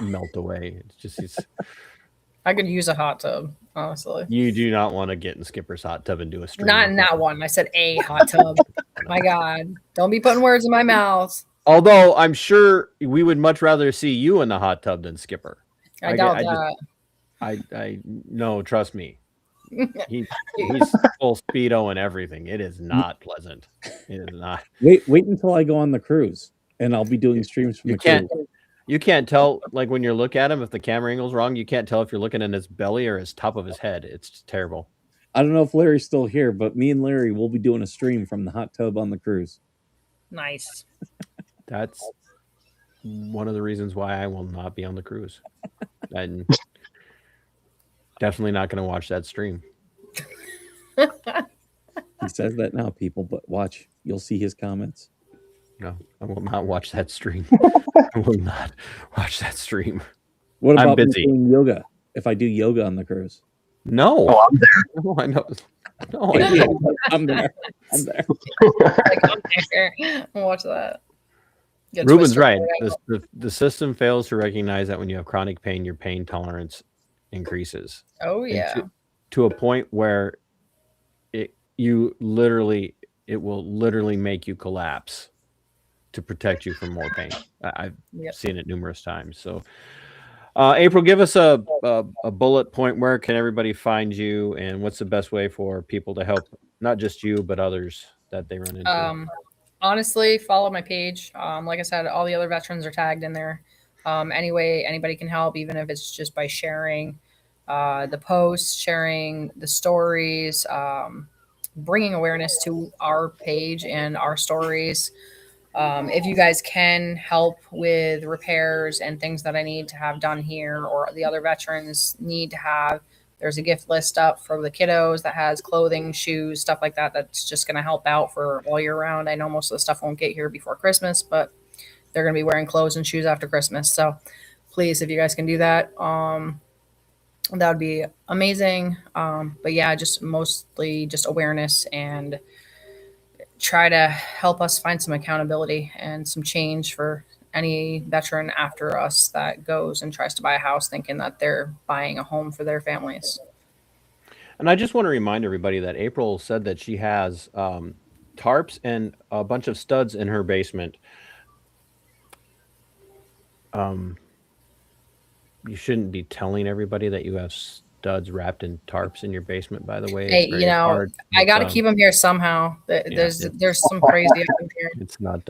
[SPEAKER 3] melt away.
[SPEAKER 4] I could use a hot tub, honestly.
[SPEAKER 3] You do not want to get in Skipper's hot tub and do a stream.
[SPEAKER 4] Not in that one. I said a hot tub. My God. Don't be putting words in my mouth.
[SPEAKER 3] Although I'm sure we would much rather see you in the hot tub than Skipper.
[SPEAKER 4] I doubt that.
[SPEAKER 3] No, trust me. He's full Speedo and everything. It is not pleasant. It is not.
[SPEAKER 1] Wait until I go on the cruise and I'll be doing streams from the cruise.
[SPEAKER 3] You can't tell, like when you look at him, if the camera angle's wrong, you can't tell if you're looking at his belly or his top of his head. It's just terrible.
[SPEAKER 1] I don't know if Larry's still here, but me and Larry will be doing a stream from the hot tub on the cruise.
[SPEAKER 4] Nice.
[SPEAKER 3] That's one of the reasons why I will not be on the cruise. I'm definitely not going to watch that stream.
[SPEAKER 1] He says that now, people, but watch. You'll see his comments.
[SPEAKER 3] No, I will not watch that stream. I will not watch that stream.
[SPEAKER 1] What about
[SPEAKER 3] I'm busy
[SPEAKER 1] doing yoga? If I do yoga on the cruise?
[SPEAKER 3] No.
[SPEAKER 2] Oh, I'm there.
[SPEAKER 3] No, I know. No,
[SPEAKER 1] I'm there. I'm there.
[SPEAKER 4] I'm there. Watch that.
[SPEAKER 3] Ruben's right. The system fails to recognize that when you have chronic pain, your pain tolerance increases.
[SPEAKER 4] Oh, yeah.
[SPEAKER 3] To a point where it will literally make you collapse to protect you from more pain. I've seen it numerous times. So, April, give us a bullet point. Where can everybody find you, and what's the best way for people to help, not just you, but others that they run into?
[SPEAKER 4] Honestly, follow my page. Like I said, all the other veterans are tagged in there. Any way anybody can help, even if it's just by sharing the posts, sharing the stories, bringing awareness to our page and our stories. If you guys can help with repairs and things that I need to have done here or the other veterans need to have, there's a gift list up for the kiddos that has clothing, shoes, stuff like that. That's just going to help out for all year round. I know most of the stuff won't get here before Christmas, but they're going to be wearing clothes and shoes after Christmas. So please, if you guys can do that, that would be amazing. But yeah, just mostly just awareness and try to help us find some accountability and some change for any veteran after us that goes and tries to buy a house thinking that they're buying a home for their families.
[SPEAKER 3] And I just want to remind everybody that April said that she has tarps and a bunch of studs in her basement. You shouldn't be telling everybody that you have studs wrapped in tarps in your basement, by the way.
[SPEAKER 4] Hey, you know, I got to keep them here somehow. There's some crazy up in here.
[SPEAKER 3] It's not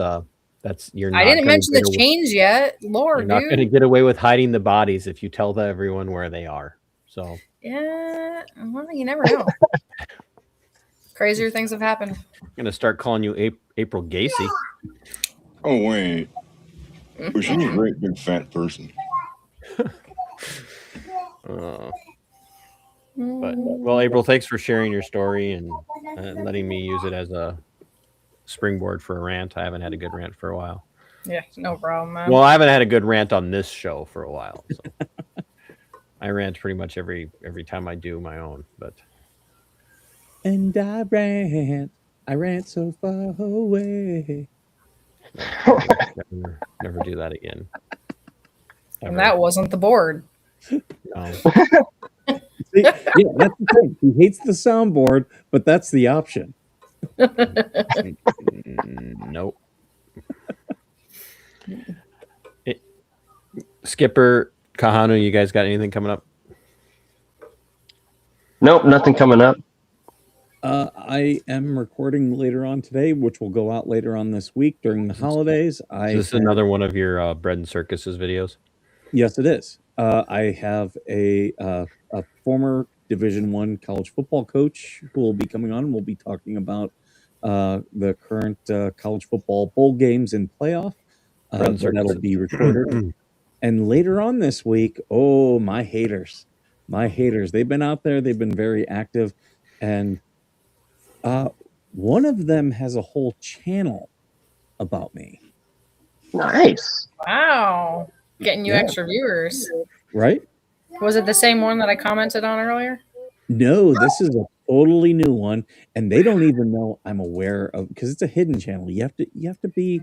[SPEAKER 3] You're not.
[SPEAKER 4] I didn't mention the chains yet. Lord,
[SPEAKER 3] you're not going to get away with hiding the bodies if you tell everyone where they are. So
[SPEAKER 4] yeah, well, you never know. Crazier things have happened.
[SPEAKER 3] I'm going to start calling you April Gacy.
[SPEAKER 8] Oh wait, well, she's a great big fat person.
[SPEAKER 3] But well, April, thanks for sharing your story and letting me use it as a springboard for a rant. I haven't had a good rant for a while.
[SPEAKER 4] Yeah, no problem, man.
[SPEAKER 3] Well, I haven't had a good rant on this show for a while. So I rant pretty much every time I do my own, but.
[SPEAKER 1] And I rant so far away.
[SPEAKER 3] Never do that again.
[SPEAKER 4] Ever. And that wasn't the board.
[SPEAKER 3] No.
[SPEAKER 1] See, yeah, that's the thing. He hates the soundboard, but that's the option.
[SPEAKER 3] Nope. Skipper, Kahanu, you guys got anything coming up?
[SPEAKER 2] Nope, nothing coming up.
[SPEAKER 1] I am recording later on today, which will go out later on this week during the holidays.
[SPEAKER 3] Is this another one of your Bread and Circuses videos?
[SPEAKER 1] Yes, it is. I have a former Division I college football coach who will be coming on. We'll be talking about the current college football bowl games and playoff. That'll be recorded. And later on this week, my haters, they've been out there. They've been very active. And one of them has a whole channel about me.
[SPEAKER 2] Nice.
[SPEAKER 4] Wow. Getting you extra viewers.
[SPEAKER 1] Right?
[SPEAKER 4] Was it the same one that I commented on earlier?
[SPEAKER 1] No, this is a totally new one. And they don't even know I'm aware of, because it's a hidden channel. You have to be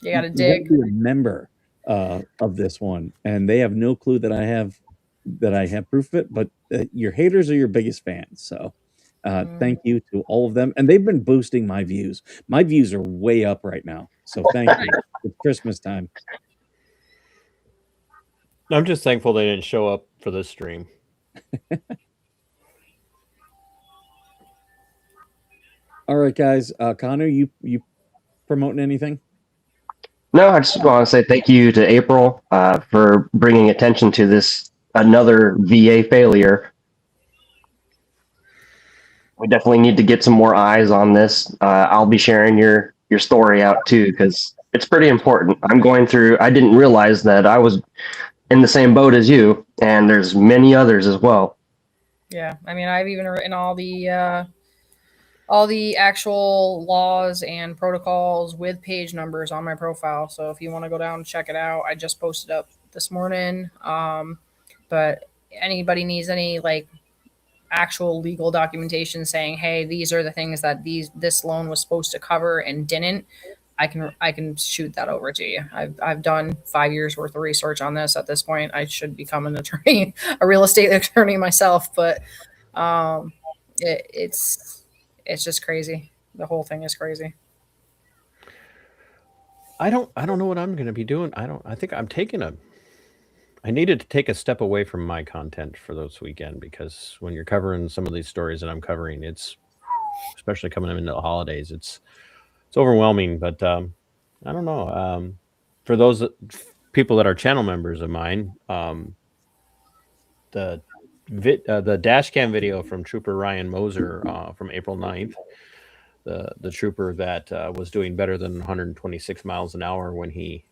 [SPEAKER 4] you gotta dig.
[SPEAKER 1] You have to be a member of this one. And they have no clue that I have proof of it, but your haters are your biggest fans. So thank you to all of them. And they've been boosting my views. My views are way up right now. So thank you. It's Christmas time.
[SPEAKER 3] I'm just thankful they didn't show up for this stream.
[SPEAKER 1] All right, guys. Connor, you promoting anything?
[SPEAKER 2] No, I just want to say thank you to April for bringing attention to this another VA failure. We definitely need to get some more eyes on this. I'll be sharing your story out too, because it's pretty important. I didn't realize that I was in the same boat as you, and there's many others as well.
[SPEAKER 4] Yeah, I mean, I've even written all the actual laws and protocols with page numbers on my profile. So if you want to go down and check it out, I just posted up this morning. But anybody needs any actual legal documentation saying, hey, these are the things that this loan was supposed to cover and didn't, I can shoot that over to you. I've done 5 years worth of research on this at this point. I should become an attorney, a real estate attorney myself, but it's just crazy. The whole thing is crazy.
[SPEAKER 3] I don't know what I'm going to be doing. I think I needed to take a step away from my content for this weekend, because when you're covering some of these stories that I'm covering, it's especially coming into the holidays, it's overwhelming. But I don't know. For those people that are channel members of mine, the dash cam video from Trooper Ryan Moser from April 9th, the trooper that was doing better than 126 miles an hour when he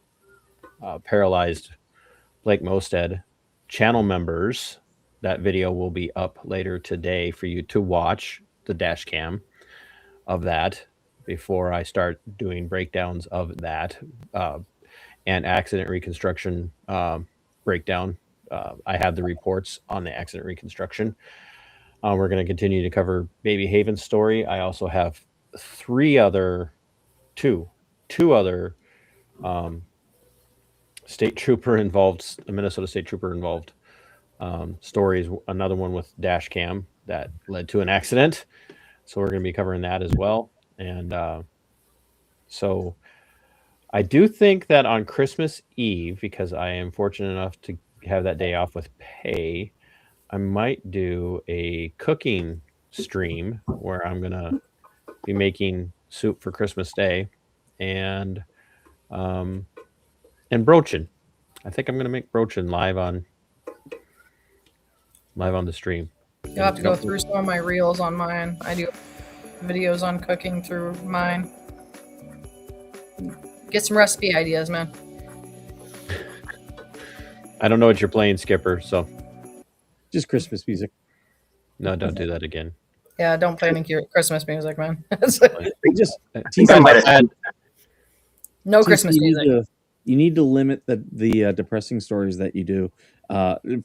[SPEAKER 3] paralyzed Blake Mosted. Channel members, that video will be up later today for you to watch, the dash cam of that, before I start doing breakdowns of that and accident reconstruction breakdown. I have the reports on the accident reconstruction. We're going to continue to cover Baby Haven's story. I also have two other state trooper involved, a Minnesota state trooper involved stories. Another one with dash cam that led to an accident. So we're going to be covering that as well. And so I do think that on Christmas Eve, because I am fortunate enough to have that day off with pay, I might do a cooking stream where I'm going to be making soup for Christmas Day. And And broachin. I think I'm going to make broachin live on the stream.
[SPEAKER 4] You'll have to go through some of my reels on mine. I do videos on cooking through mine. Get some recipe ideas, man.
[SPEAKER 3] I don't know what you're playing, Skipper, so.
[SPEAKER 1] Just Christmas music.
[SPEAKER 3] No, don't do that again.
[SPEAKER 4] Yeah, don't play any Christmas music, man.
[SPEAKER 1] Just
[SPEAKER 4] no Christmas music.
[SPEAKER 1] You need to limit the depressing stories that you do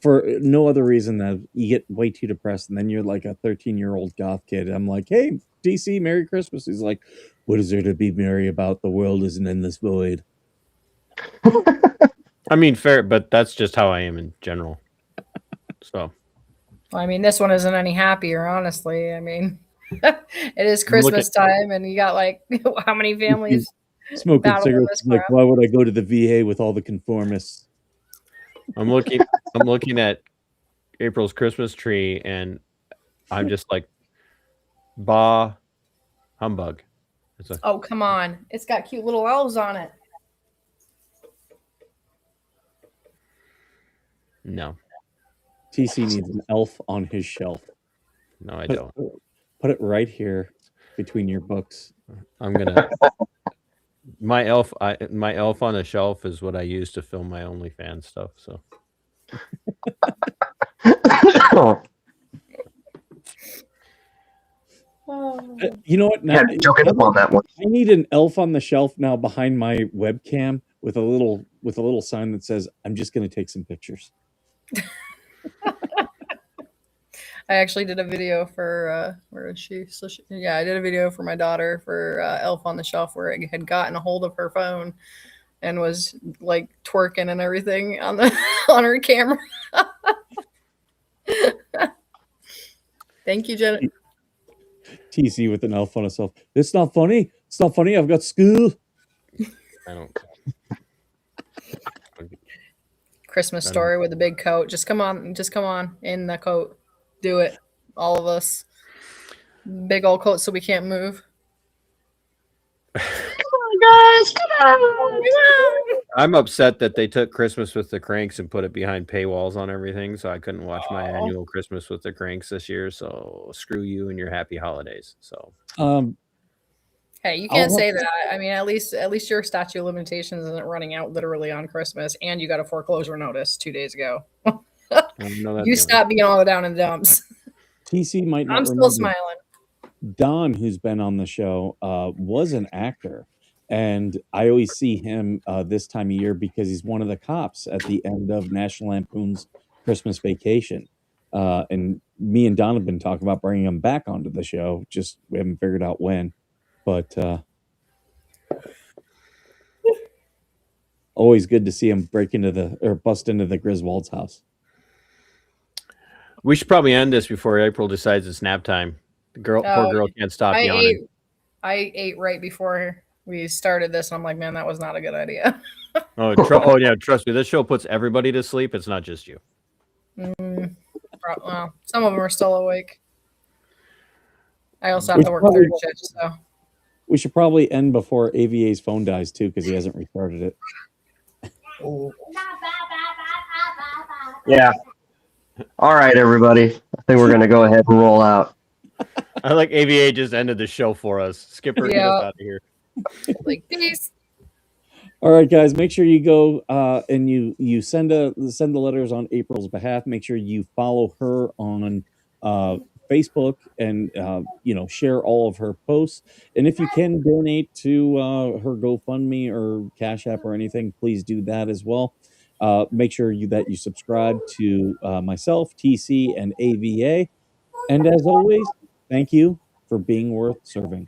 [SPEAKER 1] for no other reason than you get way too depressed, and then you're like a 13-year-old goth kid. I'm like, hey, DC, Merry Christmas. He's like, what is there to be merry about? The world is an endless void.
[SPEAKER 3] I mean, fair, but that's just how I am in general. So.
[SPEAKER 4] I mean, this one isn't any happier, honestly. I mean, it is Christmas time, and you got like how many families
[SPEAKER 1] smoking cigarettes? Like, why would I go to the VA with all the conformists?
[SPEAKER 3] I'm looking at April's Christmas tree, and I'm just like, bah, humbug.
[SPEAKER 4] Oh, come on! It's got cute little elves on it.
[SPEAKER 3] No.
[SPEAKER 1] TC needs an elf on his shelf.
[SPEAKER 3] No, I don't.
[SPEAKER 1] Put it right here between your books.
[SPEAKER 3] I'm gonna. My elf on the shelf is what I use to film my OnlyFans stuff. So.
[SPEAKER 1] You know what? Now,
[SPEAKER 2] about that one.
[SPEAKER 1] I need an elf on the shelf now behind my webcam with a little sign that says, "I'm just going to take some pictures."
[SPEAKER 4] I actually did a video for where is she? I did a video for my daughter for Elf on the Shelf where I had gotten a hold of her phone and was like twerking and everything on on her camera. Thank you, Jenna.
[SPEAKER 1] TC with an elf on himself. It's not funny. It's not funny. I've got school.
[SPEAKER 3] I don't.
[SPEAKER 4] Christmas story with a big coat. Just come on in the coat. Do it, all of us. Big old coat so we can't move.
[SPEAKER 2] Come on, guys, come on.
[SPEAKER 3] I'm upset that they took Christmas with the Cranks and put it behind paywalls on everything, so I couldn't watch my annual Christmas with the Cranks this year. So screw you and your happy holidays. So,
[SPEAKER 4] hey, you can't say that. I mean, at least your statute of limitations isn't running out literally on Christmas, and you got a foreclosure notice 2 days ago. You stop being all down in the dumps.
[SPEAKER 1] TC might not.
[SPEAKER 4] I'm still smiling.
[SPEAKER 1] Don, who's been on the show, was an actor, and I always see him this time of year because he's one of the cops at the end of National Lampoon's Christmas Vacation. And me and Don have been talking about bringing him back onto the show. Just we haven't figured out when, but always good to see him bust into the Griswold's house.
[SPEAKER 3] We should probably end this before April decides it's nap time. The poor girl can't stop yawning.
[SPEAKER 4] I ate right before we started this, and I'm like, man, that was not a good idea.
[SPEAKER 3] Yeah, trust me, this show puts everybody to sleep. It's not just you.
[SPEAKER 4] Well, some of them are still awake. I also have to work third shift, so.
[SPEAKER 1] We should probably end before AVA's phone dies, too, because he hasn't restarted it.
[SPEAKER 2] Yeah. All right, everybody. I think we're going to go ahead and roll out.
[SPEAKER 3] I like AVA just ended the show for us. Skipper, get us out of here.
[SPEAKER 4] Like, peace.
[SPEAKER 1] All right, guys. Make sure you go and you send the letters on April's behalf. Make sure you follow her on Facebook and share all of her posts. And if you can donate to her GoFundMe or Cash App or anything, please do that as well. Make sure that you subscribe to myself, TC, and AVA. And as always, thank you for being worth serving.